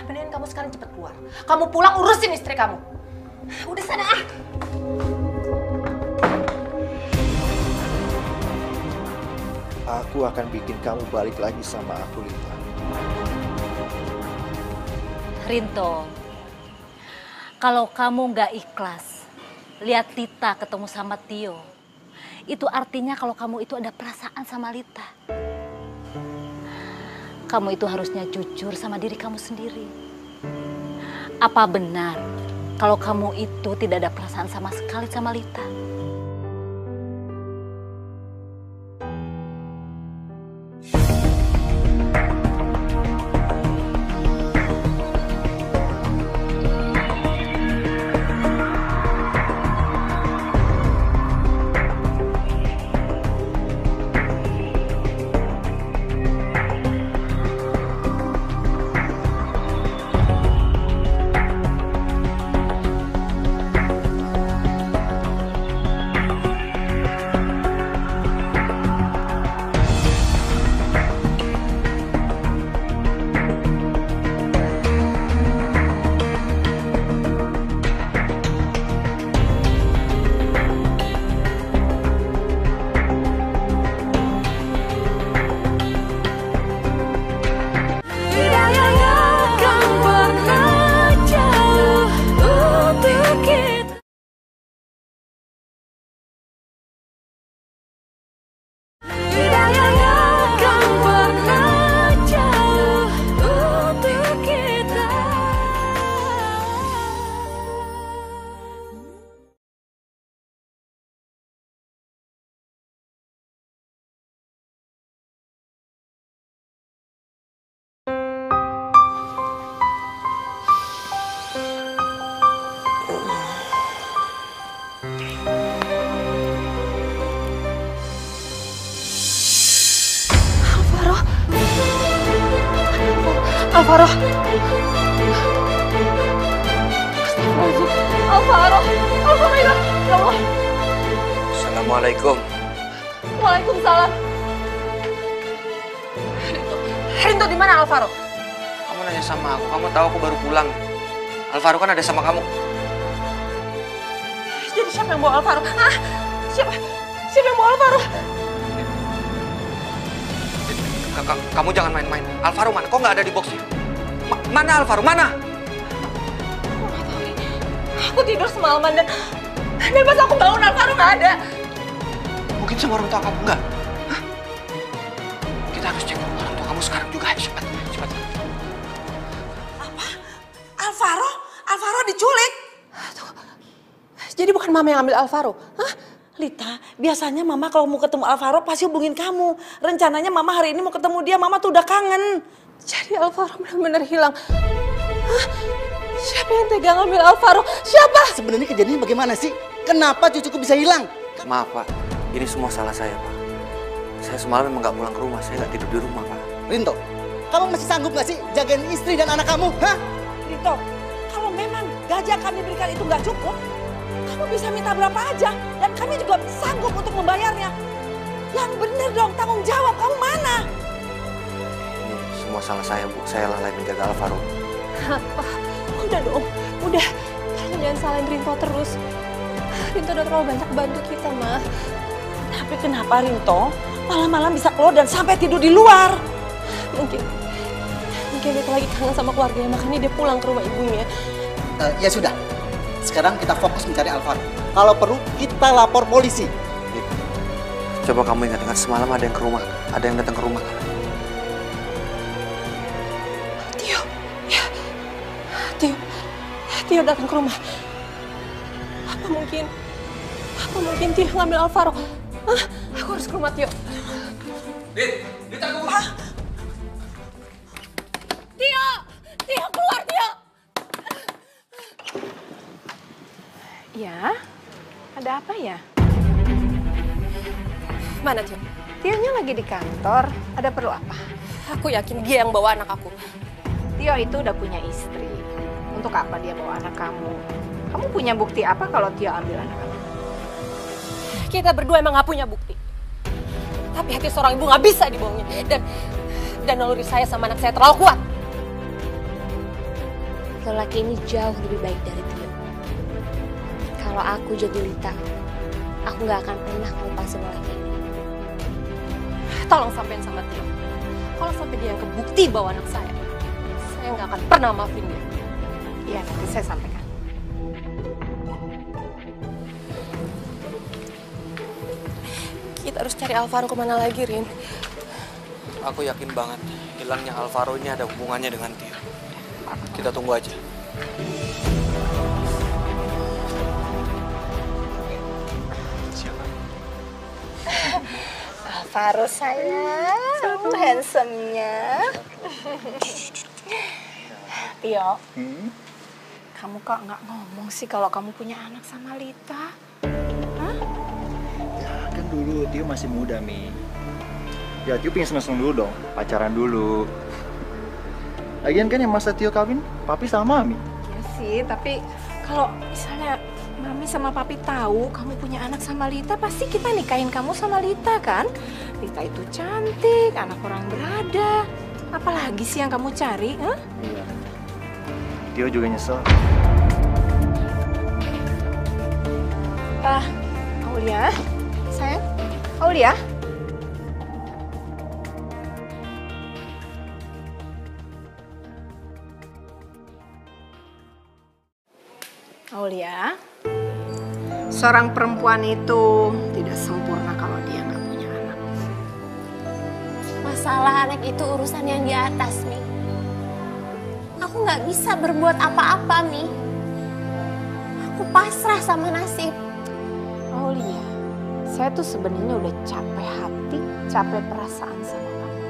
Mendingan kamu sekarang cepet keluar. Kamu pulang urusin istri kamu. Udah sana ah. Aku akan bikin kamu balik lagi sama aku, Lita. Rinto, kalau kamu nggak ikhlas lihat Lita ketemu sama Tio, itu artinya kalau kamu itu ada perasaan sama Lita. Kamu itu harusnya jujur sama diri kamu sendiri. Apa benar kalau kamu itu tidak ada perasaan sama sekali sama Lita? Alvaro. Astagfirullahaladzim. Alvaro ya Allah. Assalamualaikum. Waalaikumsalam. Rinto di mana Alvaro? Kamu nanya sama aku, kamu tahu aku baru pulang. Alvaro kan ada sama kamu. Jadi siapa yang bawa Alvaro? Hah? Siapa yang bawa Alvaro? Kamu jangan main-main. Alvaro mana? Kok nggak ada di boxnya? Mana Alvaro? Mana? Aku nggak tahu nih. Aku tidur semalaman dan pas aku bangun Alvaro nggak ada. Mungkin sama orang tua kamu nggak? Hah? Kita harus cek orang tua kamu sekarang juga. Cepat. Apa? Alvaro diculik? Jadi bukan Mama yang ambil Alvaro? Hah? Lita, biasanya Mama kalau mau ketemu Alvaro pasti hubungin kamu. Rencananya Mama hari ini mau ketemu dia, Mama tuh udah kangen. Jadi Alvaro benar-benar hilang. Hah? Siapa yang tega ngambil Alvaro? Siapa? Sebenarnya kejadiannya bagaimana sih? Kenapa cucuku bisa hilang? Maaf Pak, ini semua salah saya Pak. Saya semalam memang nggak pulang ke rumah, saya nggak tidur di rumah Pak. Rinto, kamu masih sanggup nggak sih jagain istri dan anak kamu? Hah? Rinto, kalau memang gaji yang kami berikan itu nggak cukup, kamu bisa minta berapa aja dan kami juga sanggup untuk membayarnya. Yang bener dong, tanggung jawab, kamu mana? Ini semua salah saya Bu, saya lalai menjaga Alvaro. Udah dong, udah. Tolong jangan salahin Rinto terus. Rinto udah terlalu banyak bantu kita, Ma. Tapi kenapa Rinto malam-malam bisa keluar dan sampai tidur di luar? Mungkin dia lagi kangen sama keluarganya, makanya dia pulang ke rumah ibunya. Ya sudah, sekarang kita fokus mencari Alvaro. Kalau perlu kita lapor polisi. Coba kamu ingat-ingat semalam ada yang ke rumah, ada yang datang ke rumah. Tio datang ke rumah. Apa mungkin Tio ngambil Alvaro? Hah? Aku harus ke rumah Tio. Dit, tunggu. Tio, keluar, Tio! Ya, ada apa ya? Mana, Tio? Tionya lagi di kantor, ada perlu apa? Aku yakin dia yang bawa anak aku. Tio itu udah punya istri. Untuk apa dia bawa anak kamu? Kamu punya bukti apa kalau Tio ambil anak kamu? Kita berdua emang gak punya bukti. Tapi hati seorang ibu gak bisa dibohongin. Dan naluri saya sama anak saya terlalu kuat. Lelaki ini jauh lebih baik dari Tio. Kalau aku jadi Lita, aku gak akan pernah ngelepasin lelaki ini. Tolong sampein sama Tio. Kalau sampai dia yang kebukti bawa anak saya gak akan pernah maafin dia. Iya, nanti saya sampaikan. Kita harus cari Alvaro kemana lagi, Rin? Aku yakin banget hilangnya Alvaro ini ada hubungannya dengan Tio. Kita tunggu aja. Siapa? Alvaro sayang, handsome-nya. Tio, kamu kok nggak ngomong sih kalau kamu punya anak sama Lita? Hah? Ya kan dulu Tio masih muda, Mi. Ya Tio pengen seneng-seneng dulu dong, pacaran dulu. Lagian kan yang masa Tio kawin, papi sama Mami. Ya sih, tapi kalau misalnya Mami sama Papi tahu kamu punya anak sama Lita, pasti kita nikahin kamu sama Lita kan? Lita itu cantik, anak orang berada. Apalagi sih yang kamu cari? Huh? Iya. Tio juga nyesel. Aulia, sayang, Aulia. Aulia, seorang perempuan itu tidak sempurna kalau dia nggak punya anak. Masalah anak itu urusan yang di atas, Mi. Aku nggak bisa berbuat apa-apa, Mi. Aku pasrah sama nasib. Aulia, saya tuh sebenarnya udah capek hati, capek perasaan sama kamu.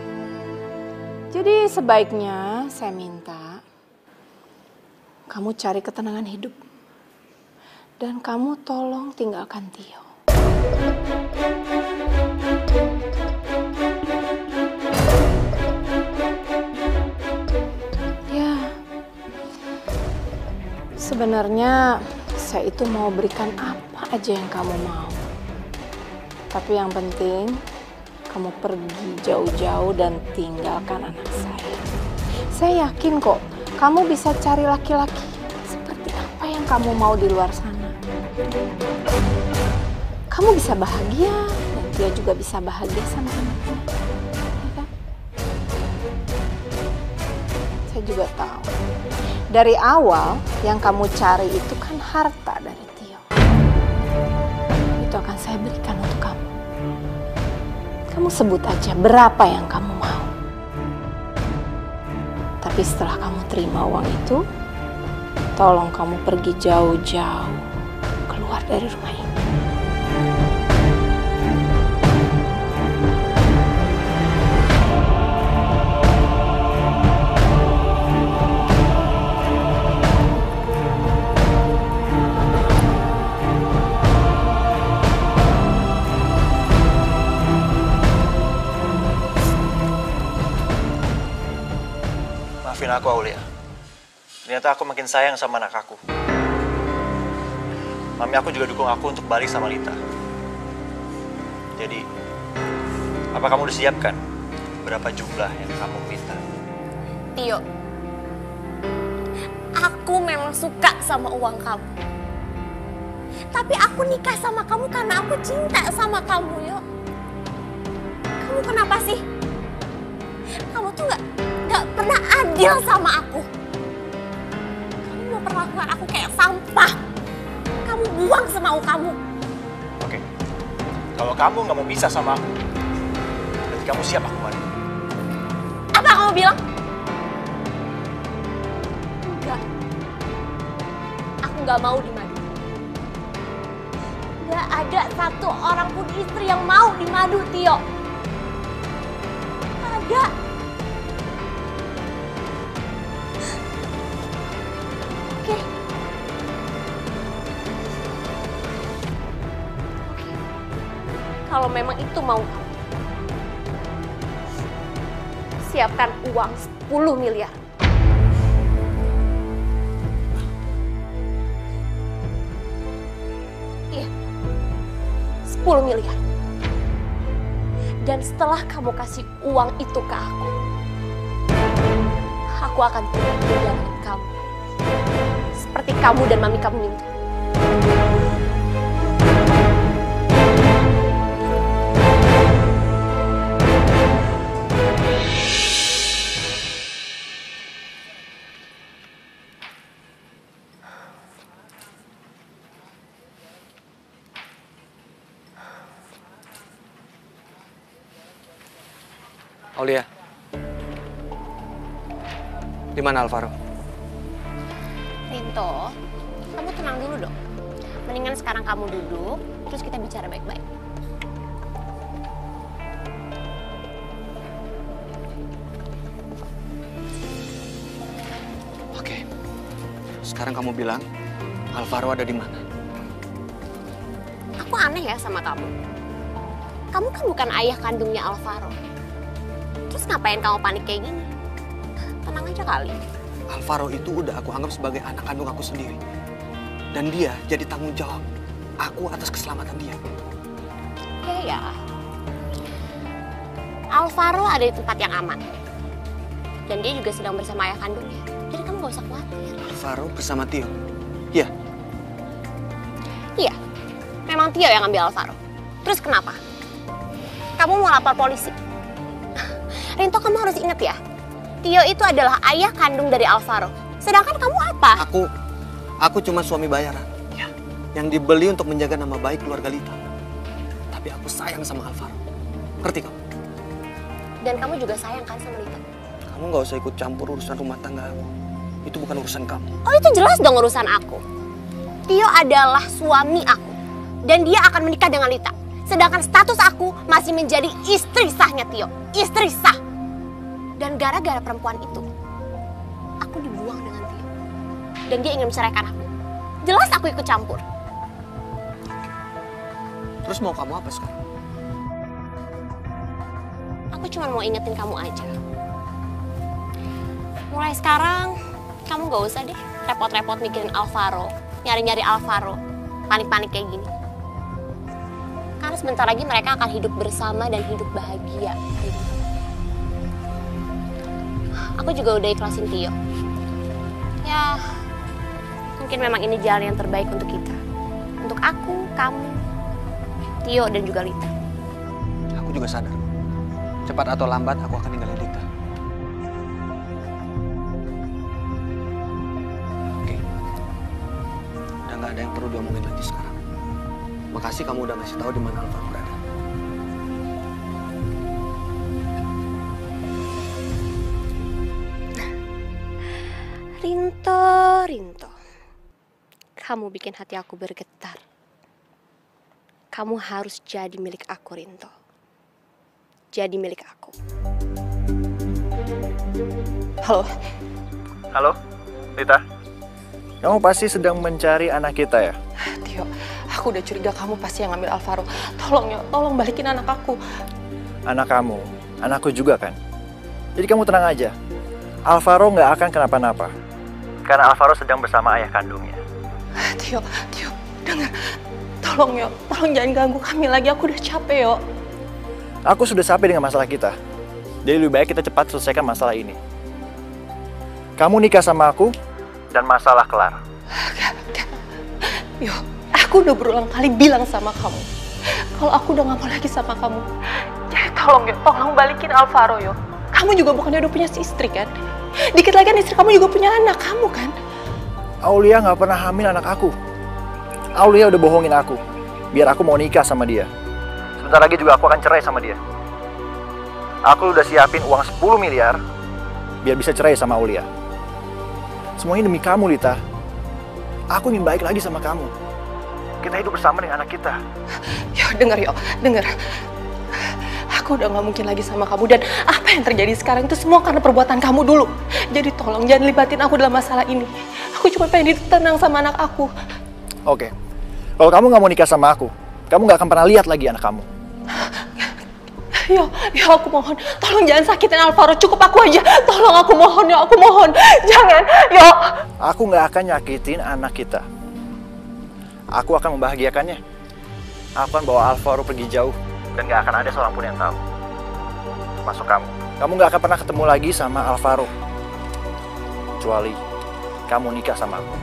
Jadi sebaiknya saya minta kamu cari ketenangan hidup. Dan kamu tolong tinggalkan Tio. Ya, sebenarnya saya itu mau berikan apa aja yang kamu mau. Tapi yang penting, kamu pergi jauh-jauh dan tinggalkan anak saya. Saya yakin kok, kamu bisa cari laki-laki seperti apa yang kamu mau di luar sana. Kamu bisa bahagia dan dia juga bisa bahagia sama anaknya. Ya kan? Saya juga tahu. Dari awal yang kamu cari itu kan harta dari Tio. Itu akan saya berikan untuk kamu. Kamu sebut aja berapa yang kamu mau. Tapi setelah kamu terima uang itu, tolong kamu pergi jauh-jauh keluar dari rumah ini. Maafin aku, Aulia. Ternyata aku makin sayang sama anak aku. Mami aku juga dukung aku untuk balik sama Lita. Jadi, apa kamu udah siapkan berapa jumlah yang kamu minta? Tio, aku memang suka sama uang kamu. Tapi aku nikah sama kamu karena aku cinta sama kamu, Yo. Kamu kenapa sih? Kamu tuh gak pernah adil sama aku. Kamu memperlakukan aku kayak sampah. Kamu buang semau kamu. Oke, kalau kamu nggak mau pisah sama aku, berarti kamu siap aku mandi. Apa kamu bilang? Enggak. Aku nggak mau dimadu. Nggak ada satu orang pun istri yang mau dimadu, Tio. Nggak ada. Kalau memang itu mau kamu, siapkan uang 10 miliar. Iya, 10 miliar. Dan setelah kamu kasih uang itu ke aku akan tidak meninggalkan kamu. Seperti kamu dan mami kamu minta. Aulia, di mana Alvaro? Rinto, kamu tenang dulu dong. Mendingan sekarang kamu duduk, terus kita bicara baik-baik. Oke, sekarang kamu bilang Alvaro ada di mana? Aku aneh ya sama kamu. Kamu kan bukan ayah kandungnya Alvaro. Terus ngapain kamu panik kayak gini? Tenang aja kali. Alvaro itu udah aku anggap sebagai anak kandung aku sendiri. Dan dia jadi tanggung jawab aku atas keselamatan dia. Ya. Alvaro ada di tempat yang aman. Dan dia juga sedang bersama ayah kandungnya. Jadi kamu gak usah khawatir. Alvaro bersama Tio? Iya? Iya. Memang Tio yang ambil Alvaro. Terus kenapa? Kamu mau lapor polisi? Rinto, kamu harus ingat ya. Tio itu adalah ayah kandung dari Alvaro. Sedangkan kamu apa? Aku cuma suami bayaran. Ya. Yang dibeli untuk menjaga nama baik keluarga Lita. Tapi aku sayang sama Alvaro. Ngerti kamu? Dan kamu juga sayang kan sama Lita? Kamu gak usah ikut campur urusan rumah tangga aku. Itu bukan urusan kamu. Oh, itu jelas dong urusan aku. Tio adalah suami aku. Dan dia akan menikah dengan Lita. Sedangkan status aku masih menjadi istri sahnya Tio. Istri sah. Dan gara-gara perempuan itu, aku dibuang dengan Tio. Dan dia ingin menceraikan aku. Jelas aku ikut campur. Terus mau kamu apa sekarang? Aku cuma mau ingetin kamu aja. Mulai sekarang, kamu gak usah deh repot-repot mikirin Alvaro. Nyari-nyari Alvaro. Panik-panik kayak gini. Karena sebentar lagi mereka akan hidup bersama dan hidup bahagia. Aku juga udah ikhlasin Tio. Ya, mungkin memang ini jalan yang terbaik untuk kita. Untuk aku, kamu, Tio, dan juga Lita. Aku juga sadar. Cepat atau lambat aku akan ninggalin Lita. Oke. Udah gak ada yang perlu diomongin lagi sekarang. Makasih kamu udah ngasih tahu di mana Alvaro berada. Rinto. Kamu bikin hati aku bergetar. Kamu harus jadi milik aku, Rinto. Jadi milik aku. Halo, Lita. Kamu pasti sedang mencari anak kita ya? Tio, aku udah curiga kamu pasti yang ngambil Alvaro. Tolong balikin anak aku. Anak kamu, anakku juga kan? Jadi kamu tenang aja. Alvaro nggak akan kenapa-napa. Karena Alvaro sedang bersama ayah kandungnya. Tio, dengar. Tolong jangan ganggu kami lagi. Aku udah capek, yo. Aku sudah capek dengan masalah kita. Jadi lebih baik kita cepat selesaikan masalah ini. Kamu nikah sama aku, dan masalah kelar. Gak. Yo, aku udah berulang kali bilang sama kamu. Kalau aku udah gak mau lagi sama kamu. Jadi tolong balikin Alvaro, yo. Kamu juga bukannya udah punya istri kan? Dikit lagi kan istri kamu juga punya anak kamu kan? Aulia gak pernah hamil anak aku. Aulia udah bohongin aku. Biar aku mau nikah sama dia. Sebentar lagi juga aku akan cerai sama dia. Aku udah siapin uang 10 miliar. Biar bisa cerai sama Aulia. Semuanya demi kamu, Lita. Aku ingin baik lagi sama kamu. Kita hidup bersama dengan anak kita. Yo, denger. Aku udah gak mungkin lagi sama kamu. Dan apa yang terjadi sekarang itu semua karena perbuatan kamu dulu. Jadi tolong jangan libatin aku dalam masalah ini. Aku cuma pengen tenang sama anak aku. Oke. Kalau kamu gak mau nikah sama aku, kamu gak akan pernah lihat lagi anak kamu. Yo, aku mohon, tolong jangan sakitin Alvaro, cukup aku aja. Tolong, aku mohon, yo, aku mohon. Jangan, yo. Aku nggak akan nyakitin anak kita. Aku akan membahagiakannya. Aku akan bawa Alvaro pergi jauh. Dan nggak akan ada seorang pun yang tahu. Termasuk kamu. Kamu nggak akan pernah ketemu lagi sama Alvaro. Kecuali kamu nikah sama aku.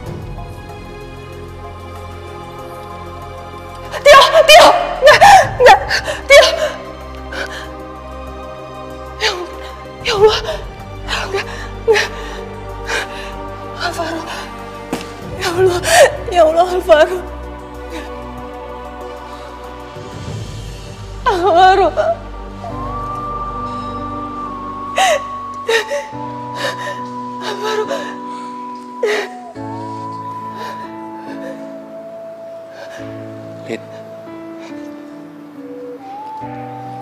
Tio! Nggak, Tio! Ya Allah, enggak. Alvaro. Ya Allah, Alvaro. Alvaro. Lid,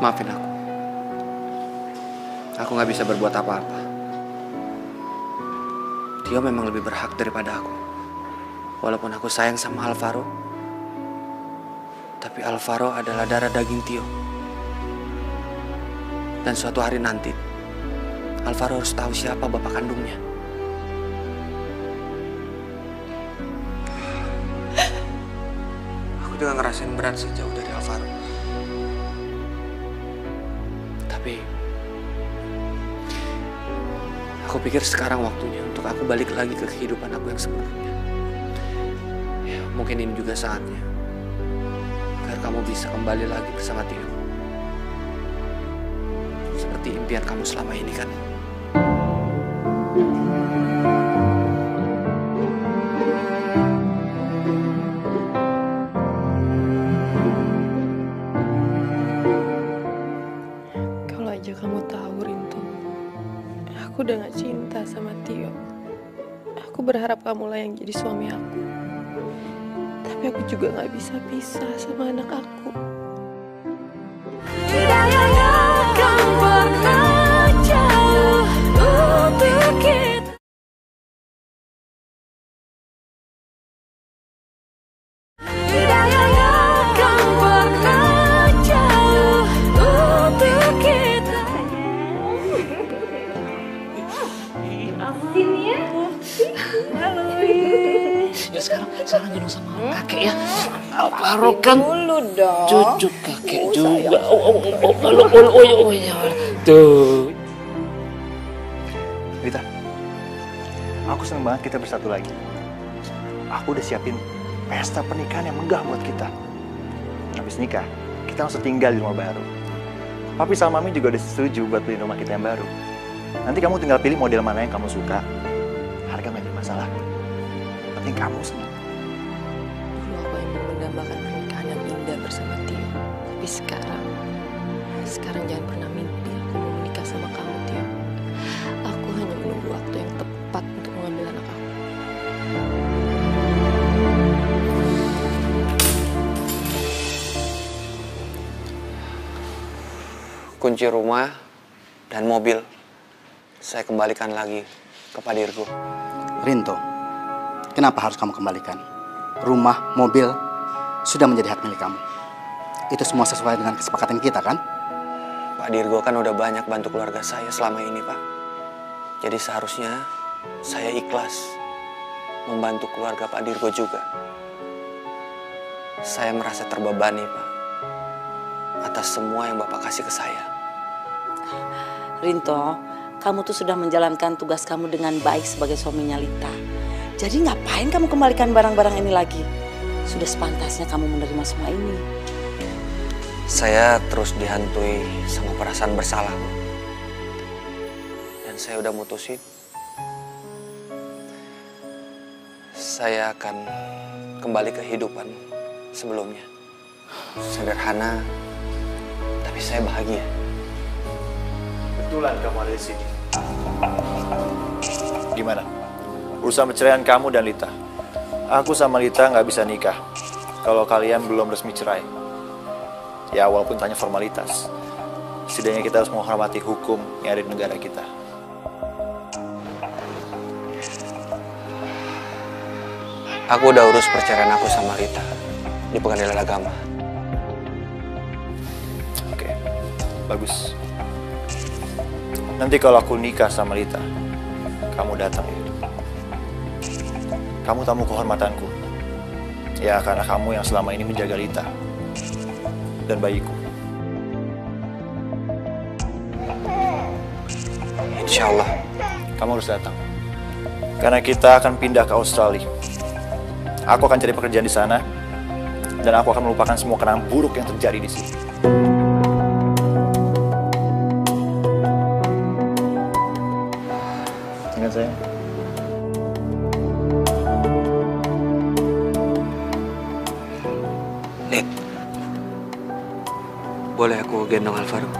maafin aku. Aku nggak bisa berbuat apa-apa. Tio memang lebih berhak daripada aku. Walaupun aku sayang sama Alvaro, tapi Alvaro adalah darah daging Tio. Dan suatu hari nanti, Alvaro harus tahu siapa bapak kandungnya. Aku juga ngerasain berat sih jauh dari Alvaro. Tapi aku pikir sekarang waktunya untuk aku balik lagi ke kehidupan aku yang sebelumnya. Ya, mungkin ini juga saatnya agar kamu bisa kembali lagi bersama Tio. Seperti impian kamu selama ini kan. Kalau aja kamu tahu, Rinto, aku udah gak cinta sama Tio. Aku berharap kamulah yang jadi suami aku. Tapi aku juga gak bisa pisah sama anak aku. Tidak yang akan pernah jauh untuk kita. Tidak yang akan pernah jauh untuk kita. Asin ya. Halo. Ya sekarang gendong sama kakek ya. Alvaro kan dulu dong. cucu kakek juga. Oh ya. Tuh. Rita, aku seneng banget kita bersatu lagi. Aku udah siapin pesta pernikahan yang megah buat kita. Habis nikah, kita langsung tinggal di rumah baru. Papi sama Mami juga udah setuju buat beli rumah kita yang baru. Nanti kamu tinggal pilih model mana yang kamu suka. Harga nggak jadi masalah. Penting kamu senang. Dulu aku yang mendambakan pernikahan yang indah bersama Tio. Tapi sekarang jangan pernah mimpi aku mau menikah sama kamu, Tio. Aku hanya menunggu waktu yang tepat untuk mengambil anak aku. Kunci rumah dan mobil saya kembalikan lagi ke Pak Dirgo. Rinto, kenapa harus kamu kembalikan? Rumah, mobil, sudah menjadi hak milik kamu. Itu semua sesuai dengan kesepakatan kita, kan? Pak Dirgo kan udah banyak bantu keluarga saya selama ini, Pak. Jadi seharusnya saya ikhlas membantu keluarga Pak Dirgo juga. Saya merasa terbebani, Pak, atas semua yang Bapak kasih ke saya. Rinto, kamu tuh sudah menjalankan tugas kamu dengan baik sebagai suaminya Lita. Jadi ngapain kamu kembalikan barang-barang ini lagi? Sudah sepantasnya kamu menerima semua ini. Saya terus dihantui sama perasaan bersalah, Bu. Dan saya udah mutusin. Saya akan kembali ke kehidupan sebelumnya. Sederhana, tapi saya bahagia. Kebetulan kamu ada di sini. Gimana? Urusan perceraian kamu dan Lita. Aku sama Lita nggak bisa nikah kalau kalian belum resmi cerai. Ya walaupun tanya formalitas. Setidaknya kita harus menghormati hukum yang ada di negara kita. Aku udah urus perceraian aku sama Lita di Pengadilan Agama. Oke. Bagus. Nanti kalau aku nikah sama Lita, kamu datang ya. Kamu tamu kehormatanku. Ya, karena kamu yang selama ini menjaga Lita dan bayiku. Insya Allah. Kamu harus datang. Karena kita akan pindah ke Australia. Aku akan cari pekerjaan di sana. Dan aku akan melupakan semua kenangan buruk yang terjadi di sini. Ingat sayang. Lit, boleh aku gendong Alvaro?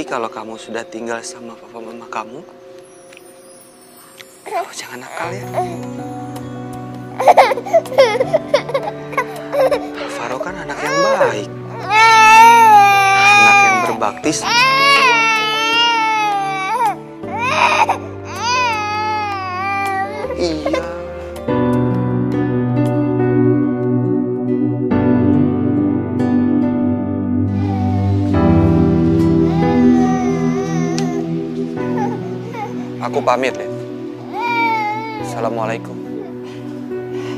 Kalau kamu sudah tinggal sama papa mama kamu, jangan nakal ya. Alvaro kan anak yang baik, anak yang berbakti. Iya. Aku pamit, Lid. Assalamualaikum.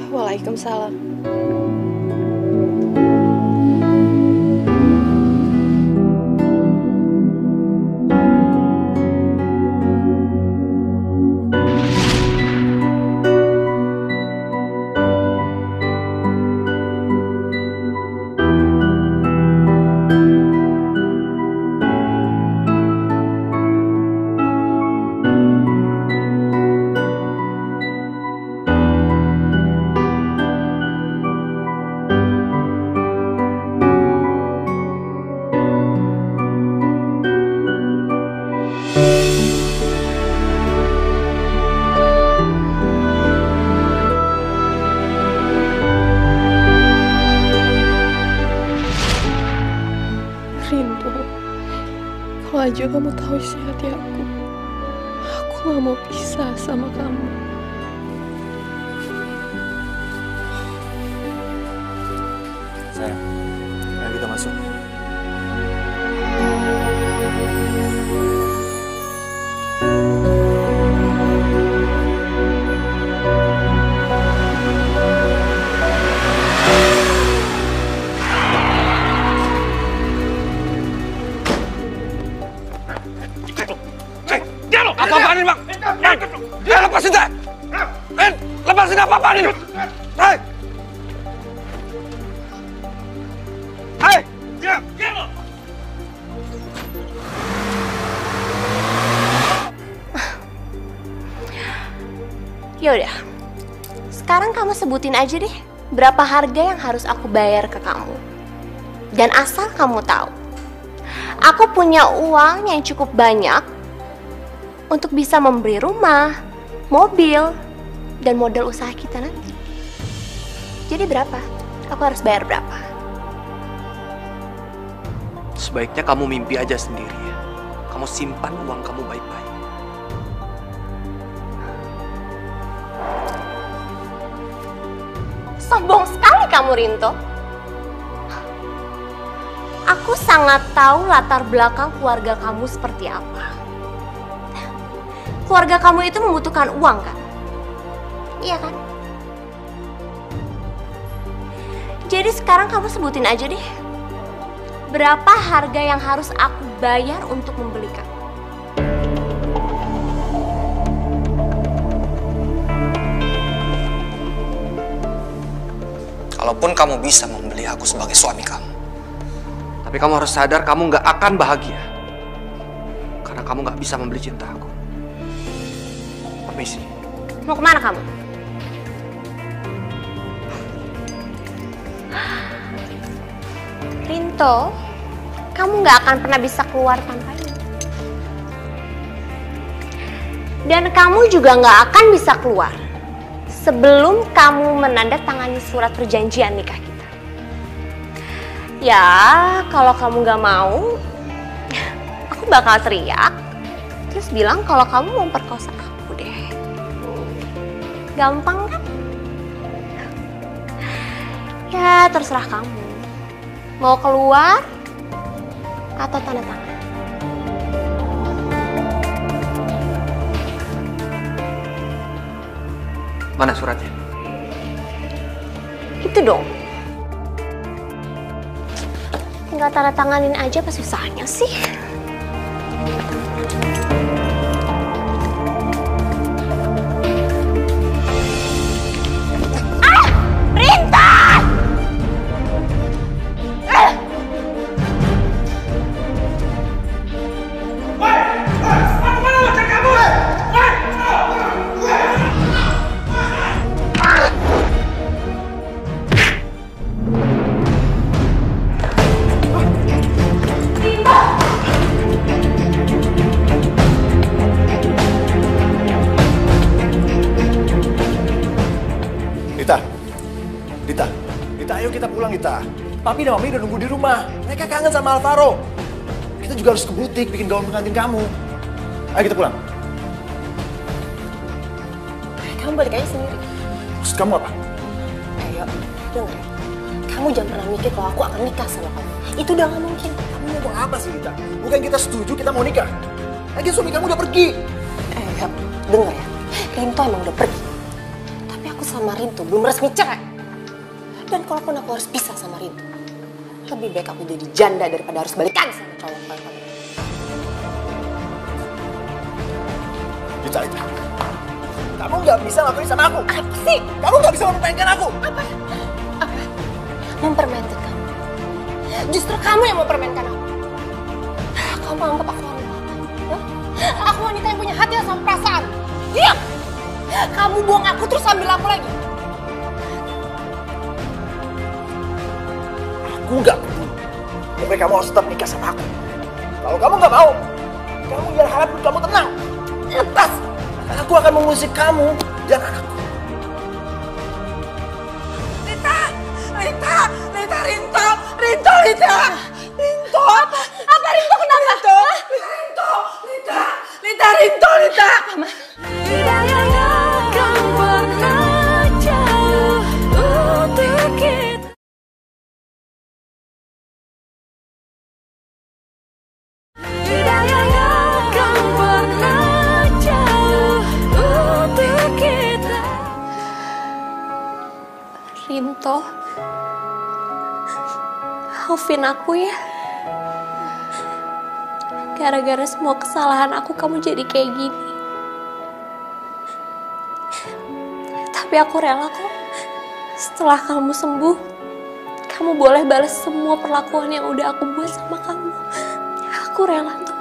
Waalaikumsalam. Kalau aja kamu tahu isi hati aku gak mau pisah sama kamu. Sayang, ayo kita masuk. Apa-apaan ini, Bang? Lepasin saya! Lepasin apa-apaan ini? Hei! Hei! Yaudah, sekarang kamu sebutin aja deh berapa harga yang harus aku bayar ke kamu. Dan asal kamu tahu, aku punya uang yang cukup banyak untuk bisa membeli rumah, mobil, dan modal usaha kita nanti. Jadi berapa? Aku harus bayar berapa? Sebaiknya kamu mimpi aja sendiri ya. Kamu simpan uang kamu baik-baik. Sombong sekali kamu, Rinto. Aku sangat tahu latar belakang keluarga kamu seperti apa. Keluarga kamu itu membutuhkan uang, kan? Iya kan? Jadi sekarang kamu sebutin aja deh, berapa harga yang harus aku bayar untuk membeli kamu? Kalaupun kamu bisa membeli aku sebagai suami kamu, tapi kamu harus sadar kamu nggak akan bahagia. Karena kamu nggak bisa membeli cinta aku. Permisi. Mau kemana kamu? Rinto, kamu nggak akan pernah bisa keluar tanpa ini. Dan kamu juga nggak akan bisa keluar sebelum kamu menandatangani surat perjanjian nikah kita. Ya, kalau kamu nggak mau, aku bakal teriak, terus bilang kalau kamu mau memperkosa aku deh. Gampang kan? Ya, terserah kamu. Mau keluar atau tanda tangan? Mana suratnya? Itu dong. Tinggal tanda tanganin aja, apa susahnya sih? Lita, ayo kita pulang, Lita. Papi dan Mami udah nunggu di rumah. Mereka kangen sama Alvaro. Kita juga harus ke butik bikin gaun pengantin kamu. Ayo kita pulang. Kamu balik aja sendiri. Maksud kamu apa? Ayo, denger. Kamu jangan pernah mikir kalau aku akan nikah sama kamu. Itu udah gak mungkin. Kamu ngomong apa sih, Lita? Bukan kita setuju kita mau nikah. Lagi suami kamu udah pergi. Denger ya. Rinto emang udah pergi. Tapi aku sama Rinto belum resmi cerai. Dan kalaupun aku harus pisah sama Rinto, lebih baik aku jadi janda daripada harus balikan sama cowok kayak kamu. Lita. Kamu nggak bisa ngelakuin sama aku. Apa sih? Kamu nggak bisa mempermainkan aku. Apa? Mempermainkan kamu? Justru kamu yang mempermainkan aku. Kamu anggap aku wanita apa? Aku wanita yang punya hati sama perasaan. Diam! Kamu buang aku terus ambil aku lagi. Aku nggak peduli. Tapi kamu harus tetap nikah sama aku. Kalau kamu nggak mau, kamu jangan harap kamu tenang. Lepas. Aku akan mengusik kamu dan anakku. Rinto, apa Rinto kenapa? Rinto. Tidak akan pernah jauh untuk kita. Tidak akan pernah jauh untuk kita. Rinto, maafin aku ya. Gara-gara semua kesalahan aku, kamu jadi kayak gini. Tapi aku rela kok. Setelah kamu sembuh, kamu boleh balas semua perlakuan yang udah aku buat sama kamu. Aku rela tuh.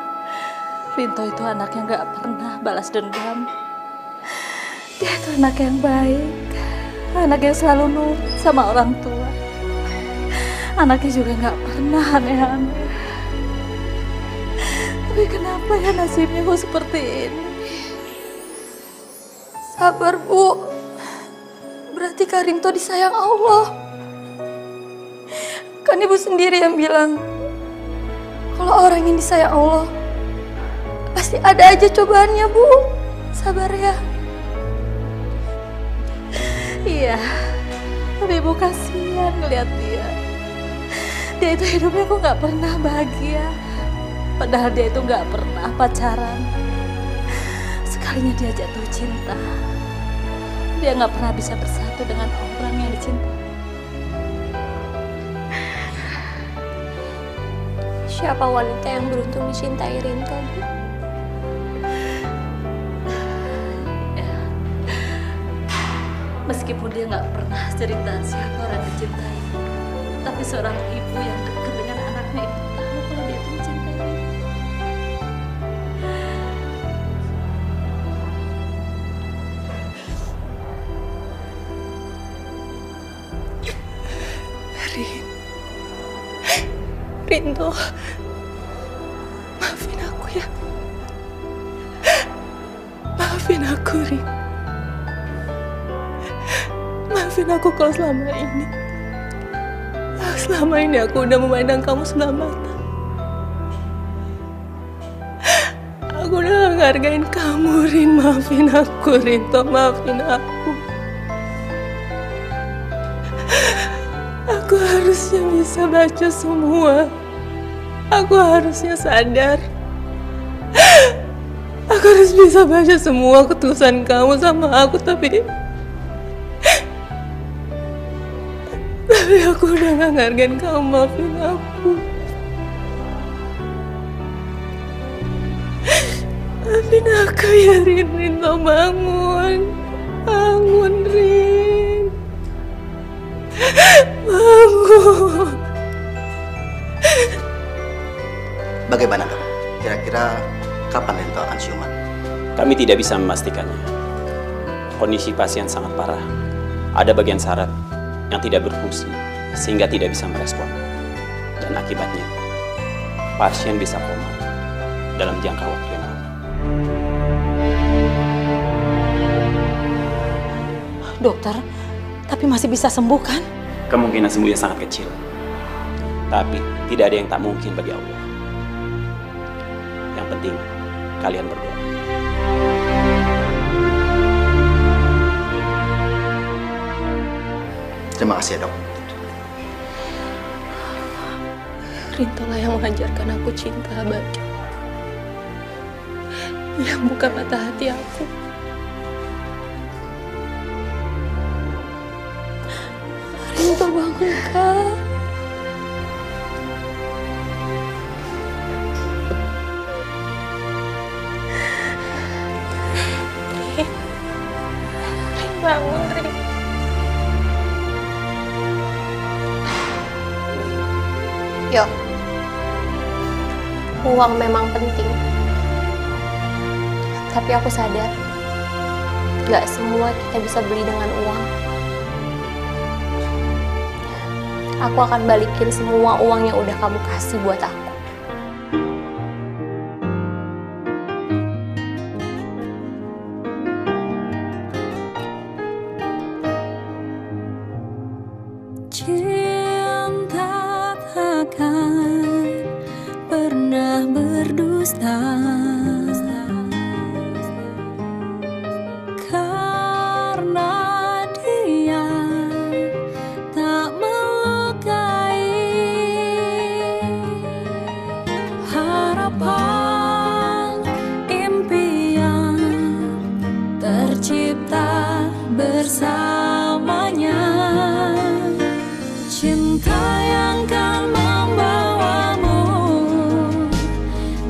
Rinto itu anak yang gak pernah balas dendam. Dia itu anak yang baik, anak yang selalu nurut sama orang tua. Anaknya juga gak pernah aneh-aneh. Tapi kenapa ya nasibnya kok seperti ini? Sabar, Bu. Berarti Kak Rinto disayang Allah. Kan Ibu sendiri yang bilang, kalau orang yang disayang Allah, pasti ada aja cobaannya, Bu. Sabar ya. Iya, tapi Ibu kasihan ngeliat dia. Dia itu hidupnya kok gak pernah bahagia. Padahal dia itu gak pernah pacaran. Sekalinya dia jatuh cinta, dia gak pernah bisa bersatu dengan orang yang dicintai. Siapa wanita yang beruntung dicintai Rinto, Bu? Ya. Meskipun dia gak pernah cerita siapa orang yang dicintai, tapi seorang ibu yang dekat dengan anaknya itu tahu kalau dia itu mencintai dia. Rinto, maafin aku ya. Maafin aku, Rin. Maafin aku kalau selama ini aku udah memandang kamu sebelah mata. Aku udah gak ngargain kamu, Rin. Maafin aku, Rinto. Maafin aku. Aku harusnya bisa baca semua. Aku harusnya sadar. Aku harus bisa baca semua ketulusan kamu sama aku, tapi aku udah gak ngargain kamu. Maafin aku. Maafin aku ya, Rin. Rinto, bangun. Bangun, Rin. Bangun. Bagaimana, Dok? Kira-kira kapan Rinto akan siuman? Kami tidak bisa memastikannya. Kondisi pasien sangat parah. Ada bagian saraf yang tidak berfungsi sehingga tidak bisa merespon. Dan akibatnya, pasien bisa koma dalam jangka waktu yang lama. Dokter, tapi masih bisa sembuh kan? Kemungkinan sembuhnya sangat kecil. Tapi tidak ada yang tak mungkin bagi Allah. Yang penting, kalian berdoa. Terima kasih ya, Dok. Rinto lah yang mengajarkan aku cinta abadi. Yang buka mata hati aku. Rinto, bangun, Kak. Bangun, Rin. Yo, uang memang penting. Tapi aku sadar, gak semua kita bisa beli dengan uang. Aku akan balikin semua uang yang udah kamu kasih buat aku. Cinta takkan pernah berdusta, karena dia tak melukai harapan, impian tercipta bersamanya. Cinta yang kan membawamu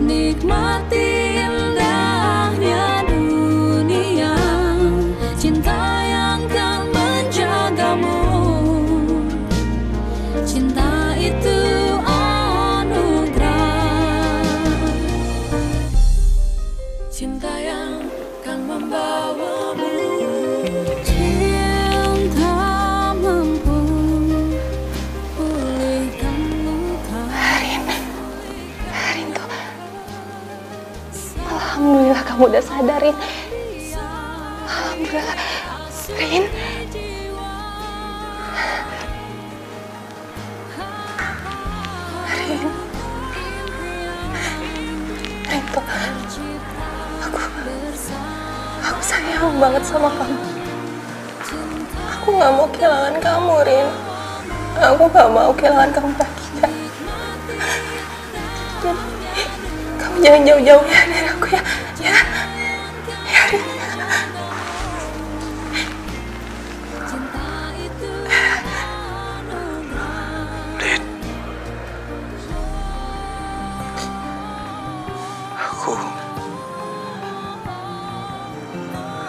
nikmati indahnya dunia. Cinta yang kan menjagamu. Cinta itu anugerah. Cinta yang kan membawamu. Alhamdulillah kamu udah sadarin. Alhamdulillah. Rin. Rin. Rinto. Aku sayang banget sama kamu. Aku gak mau kehilangan kamu, Rin. Aku gak mau kehilangan kamu lagi. Kamu jangan jauh-jauh ya dari aku ya. Ya. Ya, Rin. Rin.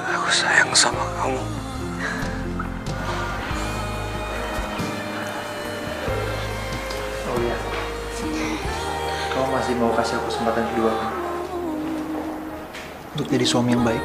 Aku sayang sama kamu. Oh iya. Kamu masih mau kasih aku kesempatan kedua kan? Untuk jadi suami yang baik.